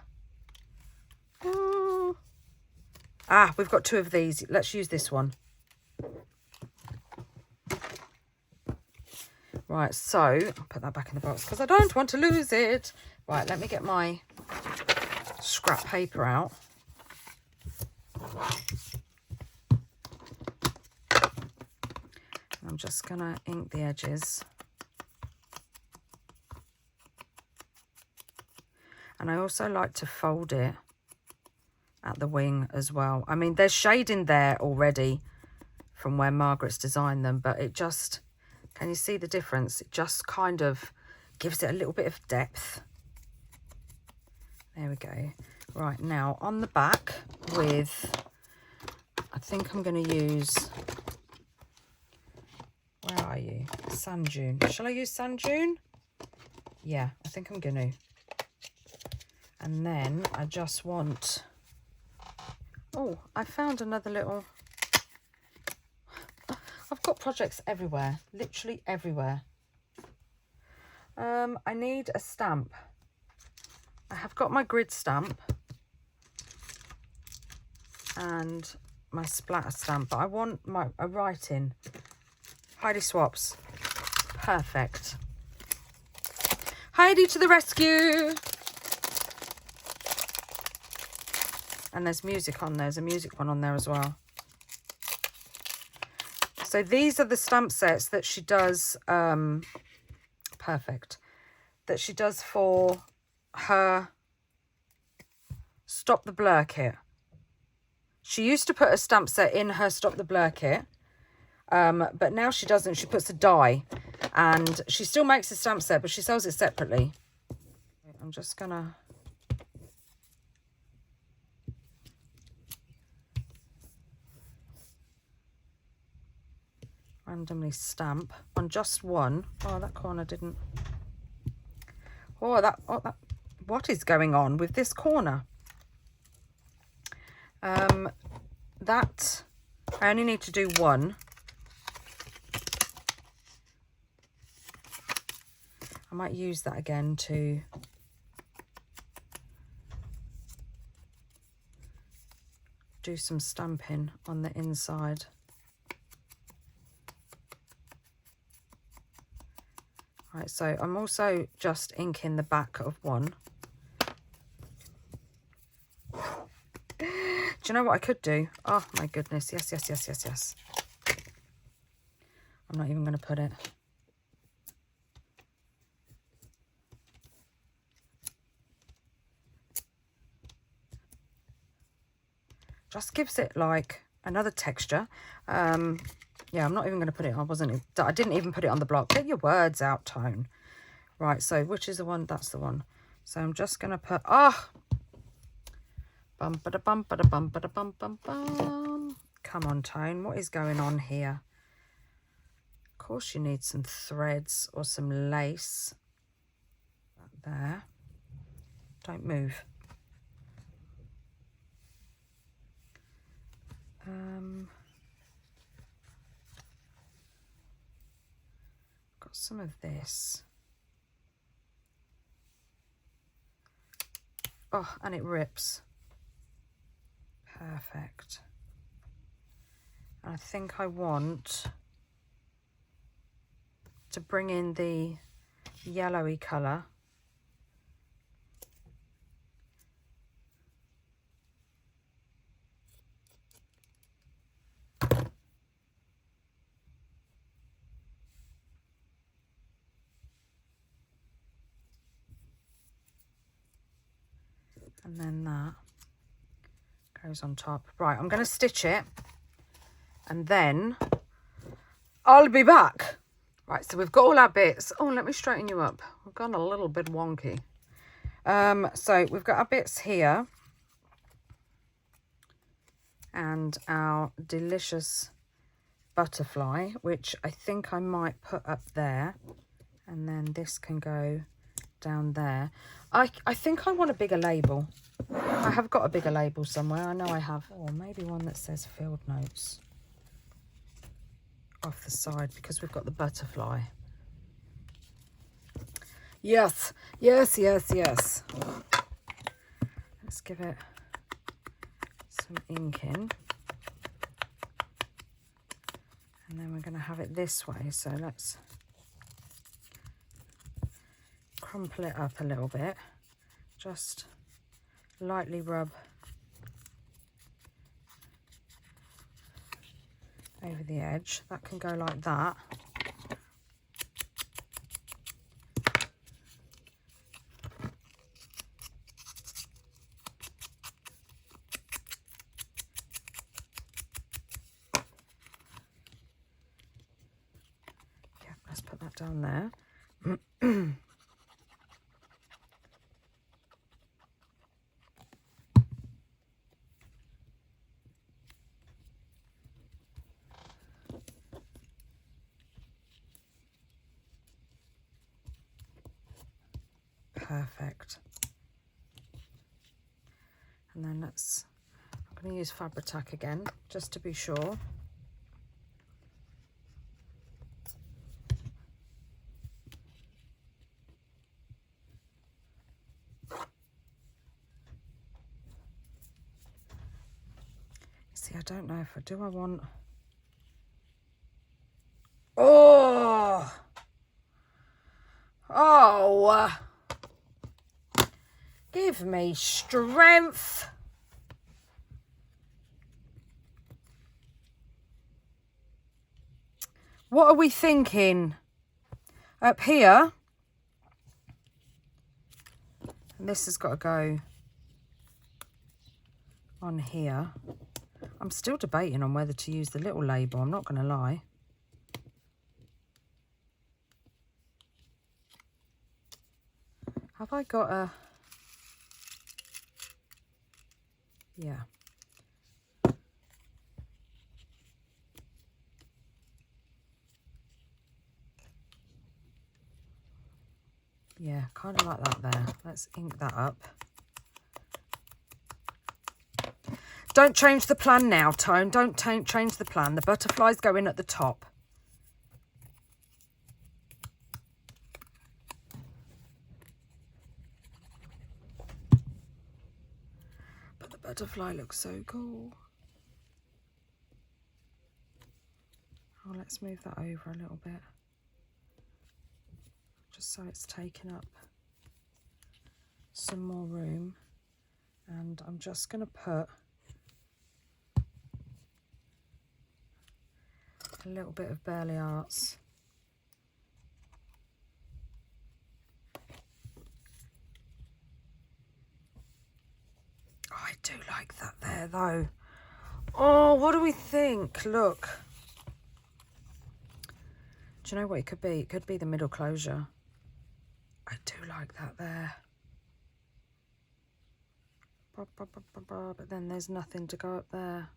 Oh. Ah, we've got two of these. Let's use this one. Right, so I'll put that back in the box because I don't want to lose it. Right, let me get my scrap paper out. I'm just going to ink the edges. And I also like to fold it at the wing as well. I mean, there's shading there already from where Margreth's designed them, but it just, can you see the difference? It just kind of gives it a little bit of depth. There we go. Right, now on the back with, I think I'm going to use, where are you? Sand Dune. Shall I use Sand Dune? Yeah, I think I'm going to. And then I just want, oh, I found another little, I've got projects everywhere, literally everywhere. I need a stamp. I have got my grid stamp and my splatter stamp, but I want a writing. Heidi Swaps. Perfect. Heidi to the rescue. And there's music on there. There's a music one on there as well. So these are the stamp sets that she does, perfect, that she does for her Stop the Blur kit. She used to put a stamp set in her Stop the Blur kit, but now she doesn't. She puts a die, and she still makes a stamp set, but she sells it separately. I'm just gonna, randomly stamp on just one. Oh, that corner didn't. Oh, that. What is going on with this corner? That I only need to do one. I might use that again to do some stamping on the inside. Right, so I'm also just inking the back of one. Do you know what I could do? Oh my goodness, yes, yes, yes, yes, yes. I'm not even going to put it. Just gives it like another texture. Yeah, I'm not even going to put it, I didn't even put it on the block. Get your words out, Tone. Right, so which is the one? That's the one. So I'm just going to put, bum ba da bum ba da bum ba da bum bum bum. Come on, Tone, what is going on here? Of course you need some threads or some lace. There. Don't move. Got some of this. Oh, and it rips. Perfect. I think I want to bring in the yellowy colour. And then that goes on top. Right, I'm going to stitch it and then I'll be back. Right, so we've got all our bits. Oh, let me straighten you up. We've gone a little bit wonky. So we've got our bits here and our delicious butterfly, which I think I might put up there, and then this can go down there. I think I want a bigger label. I have got a bigger label somewhere. I know I have. Or maybe one that says field notes off the side, because we've got the butterfly. Yes, yes, yes, yes. Let's give it some ink in. And then we're going to have it this way. So let's crumple it up a little bit. Just lightly rub over the edge. That can go like that. Yeah, let's put that down there. Perfect. And then I'm going to use Fabri-Tac again, just to be sure. See, I don't know if I want... Oh! Oh! Give me strength. What are we thinking? Up here. And this has got to go on here. I'm still debating on whether to use the little label, I'm not going to lie. Have I got a... Yeah. Yeah, kind of like that there. Let's ink that up. Don't change the plan now, Tone. Don't change the plan. The butterflies go in at the top. But the butterfly looks so cool. Oh, let's move that over a little bit. Just so it's taken up some more room. And I'm just going to put a little bit of Burley Arts I do like that there though. Oh, what do we think? Look. Do you know what it could be? It could be the middle closure. I do like that there. But then there's nothing to go up there.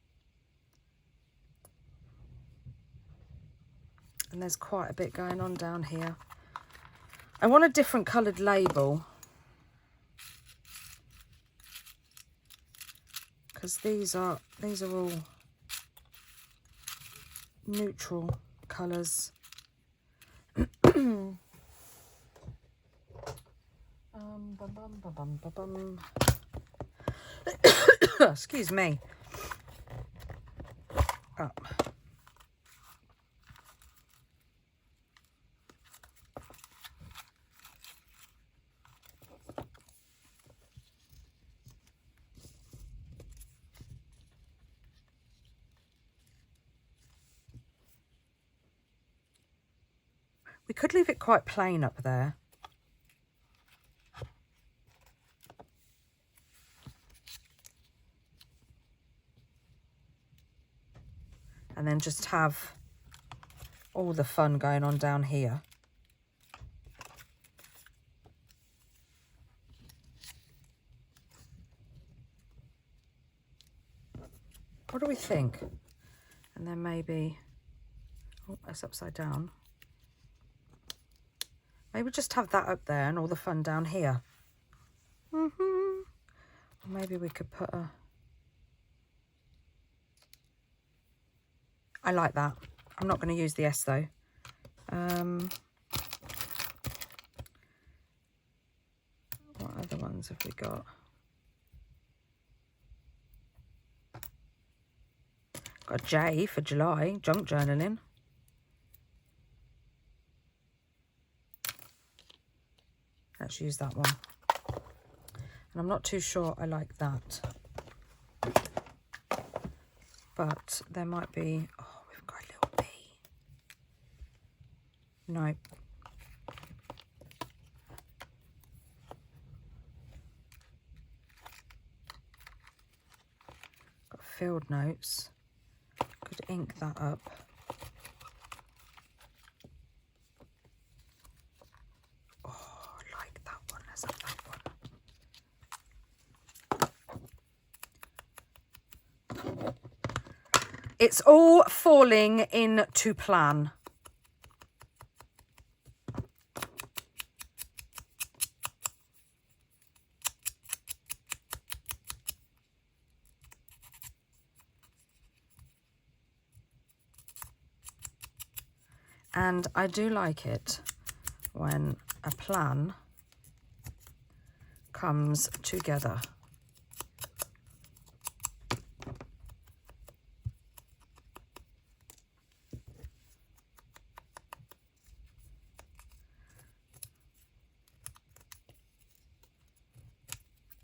And there's quite a bit going on down here. I want a different coloured label. Because these are all neutral colours. Excuse me. Up. We could leave it quite plain up there. And then just have all the fun going on down here. What do we think? And then maybe, oh, that's upside down. Maybe just have that up there and all the fun down here. Or maybe we could put a... I like that. I'm not going to use the S though. What other ones have we got? Got a J for July, junk journaling. Let's use that one. And I'm not too sure I like that. But there might be... Oh, we've got a little bee. No. Got field notes. Could ink that up. Oh, I like that one. Let's have that one. It's all falling into plan. And I do like it when a plan comes together.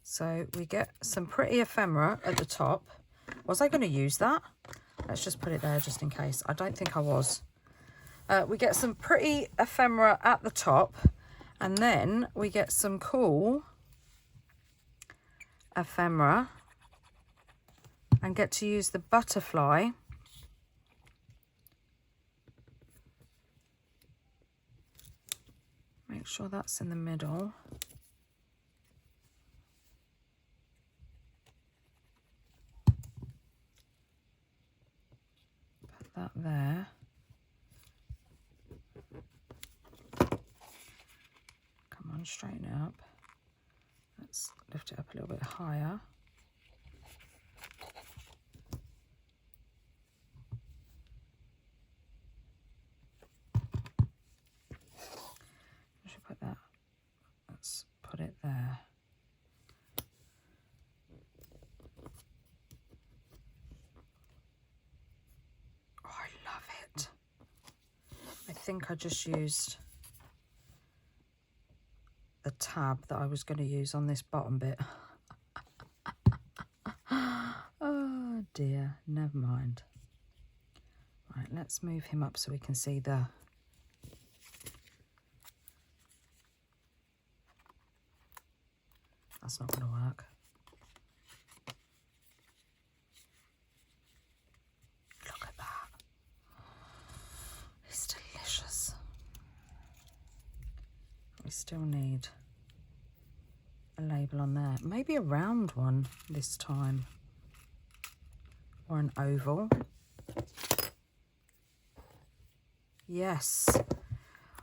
So we get some pretty ephemera at the top. Was I going to use that? Let's just put it there just in case. I don't think I was. We get some pretty ephemera at the top, and then we get some cool ephemera and get to use the butterfly make sure that's in the middle. Put that there. Come on, straighten it up. Let's lift it up a little bit higher. I should put that. Let's put it there. Oh, I love it. I think I just used the tab that I was going to use on this bottom bit. Oh dear, never mind. Right, let's move him up so we can see the... That's not going to work. Look at that. It's delicious. we still need a label on there. Maybe a round one this time, or an oval. Yes.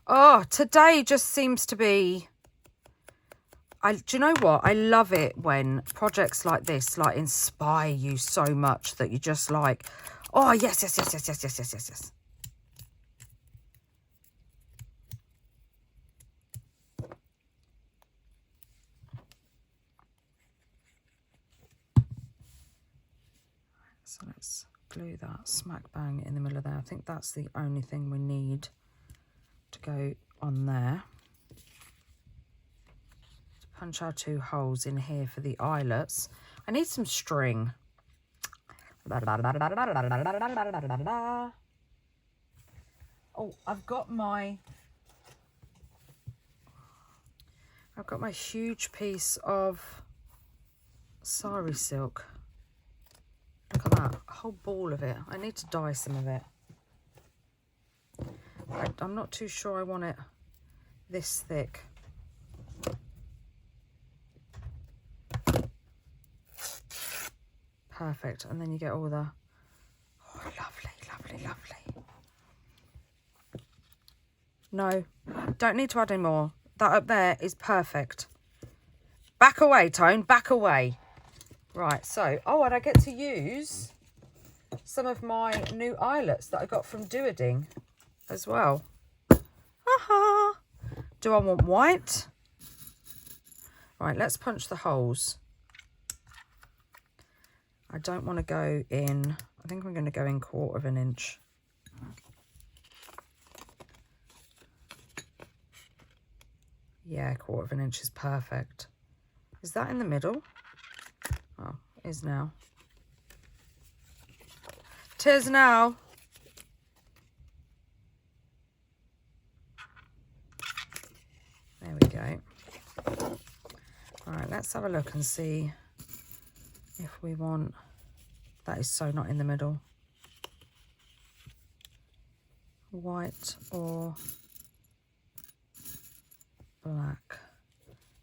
Oh, today just seems to be, do you know what? I love it when projects like this like inspire you so much that you just like, oh yes, yes, yes, yes, yes, yes, yes, yes, yes. So let's glue that smack bang in the middle of there. I think that's the only thing we need to go on there. To punch our 2 holes in here for the eyelets. I need some string. Oh, I've got my huge piece of sari silk. Look at that, a whole ball of it. I need to dye some of it. I'm not too sure I want it this thick. Perfect, and then you get all the, oh, lovely, lovely, lovely. No, don't need to add any more. That up there is perfect. Back away, Tone, back away. Right, so, oh, and I get to use some of my new eyelets that I got from Duoding as well. Aha! Do I want white? Right, let's punch the holes. I don't want to go in, I think I'm going to go in 1/4 inch. Yeah, 1/4 inch is perfect. Is that in the middle? Oh, it is now. 'Tis now. There we go. All right, let's have a look and see if we want, that is so not in the middle. White or black.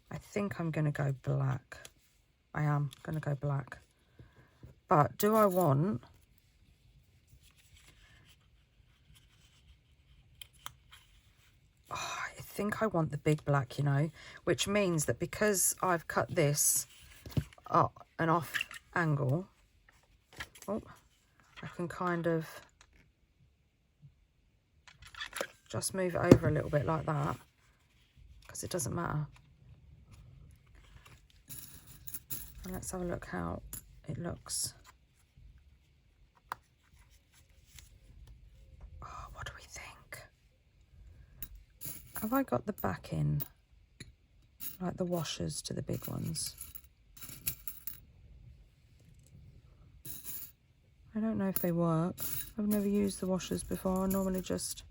I think I'm going to go black. I am going to go black. But do I want, oh, I think I want the big black, you know, which means that because I've cut this up and off angle, oh, I can kind of just move it over a little bit like that, because it doesn't matter. And let's have a look how it looks. Oh, what do we think? Have I got the back in, like the washers to the big ones? I don't know if they work. I've never used the washers before. I normally just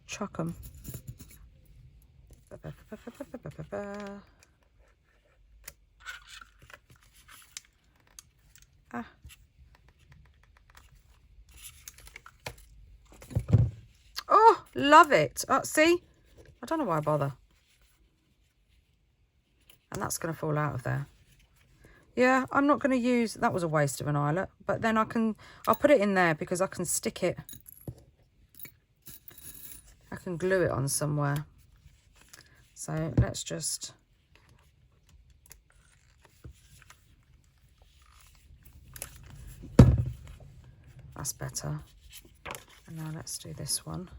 chuck them. Ah. Oh, love it. Oh, see? I don't know why I bother. And that's going to fall out of there. Yeah, I'm not going to use, that was a waste of an eyelet, but then I'll put it in there because I can stick it. I can glue it on somewhere. So let's just, that's better. And now let's do this one.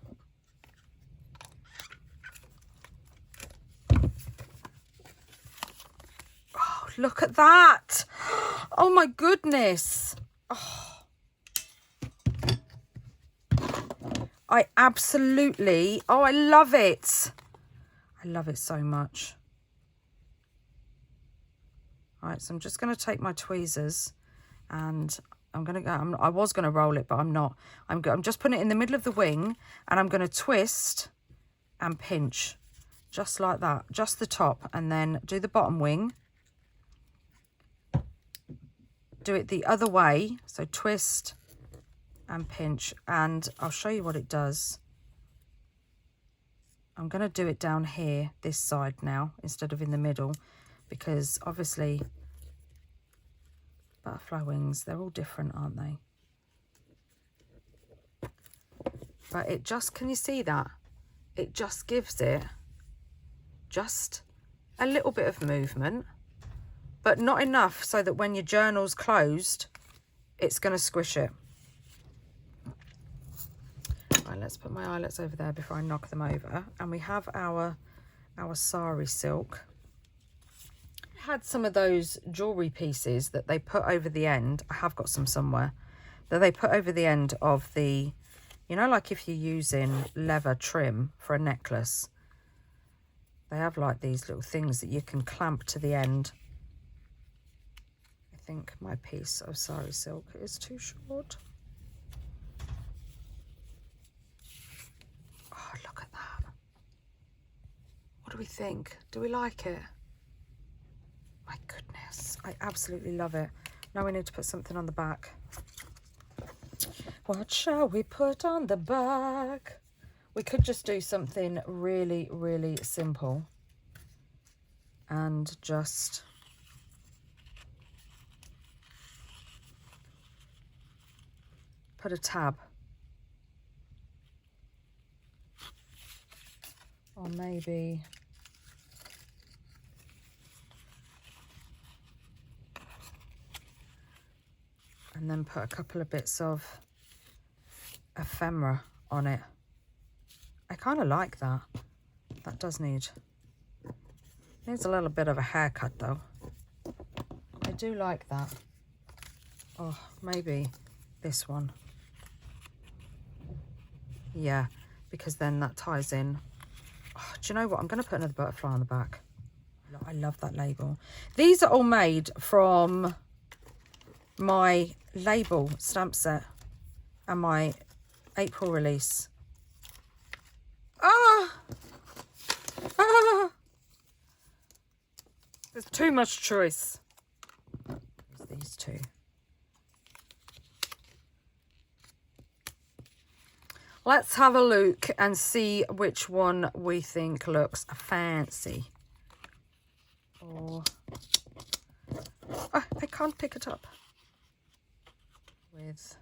Oh, look at that. Oh my goodness. Oh. I absolutely, oh, I love it. I love it so much. All right, so I'm just going to take my tweezers and I'm going to go, I was going to roll it, but I'm not. I'm just putting it in the middle of the wing and I'm going to twist and pinch just like that, just the top, and then do the bottom wing. Do it the other way, so twist and pinch, and I'll show you what it does. I'm going to do it down here, this side now, instead of in the middle, because obviously butterfly wings, they're all different, aren't they? But it just, can you see that? It just gives it just a little bit of movement, but not enough so that when your journal's closed, it's going to squish it. Right, let's put my eyelets over there before I knock them over. And we have our sari silk. I had some of those jewellery pieces that they put over the end. I have got some somewhere that they put over the end of the, you know, like if you're using leather trim for a necklace, they have like these little things that you can clamp to the end. I think my piece of sari silk is too short. Oh, look at that. What do we think? Do we like it? My goodness, I absolutely love it. Now we need to put something on the back. What shall we put on the back? We could just do something really, really simple and just put a tab, or maybe and then put a couple of bits of ephemera on it. I kind of like that. That does needs a little bit of a haircut though. I do like that. Oh, maybe this one. Yeah, because then that ties in. Oh, do you know what? I'm going to put another butterfly on the back. I love that label. These are all made from my label stamp set and my April release. There's too much choice. There's these two. Let's have a look and see which one we think looks fancy. Or I can't pick it up. With,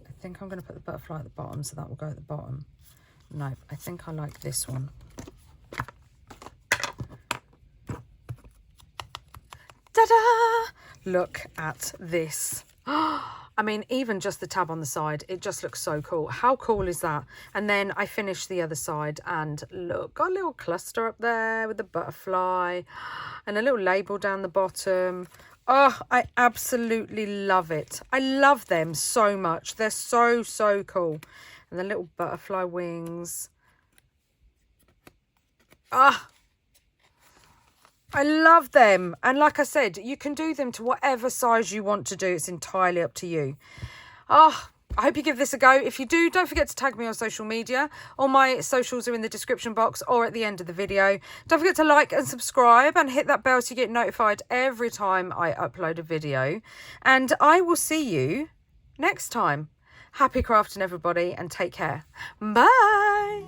I think I'm going to put the butterfly at the bottom, so that will go at the bottom. No, I think I like this one. Ta-da! Look at this. I mean, even just the tab on the side, it just looks so cool. How cool is that? And then I finished the other side and look, got a little cluster up there with the butterfly and a little label down the bottom. Oh, I absolutely love it. I love them so much. They're so, so cool. And the little butterfly wings. Ah, I love them. And like I said, you can do them to whatever size you want to do. It's entirely up to you. Oh, I hope you give this a go. If you do, don't forget to tag me on social media. All my socials are in the description box or at the end of the video. Don't forget to like and subscribe and hit that bell so you get notified every time I upload a video. And I will see you next time. Happy crafting, everybody, and take care. Bye.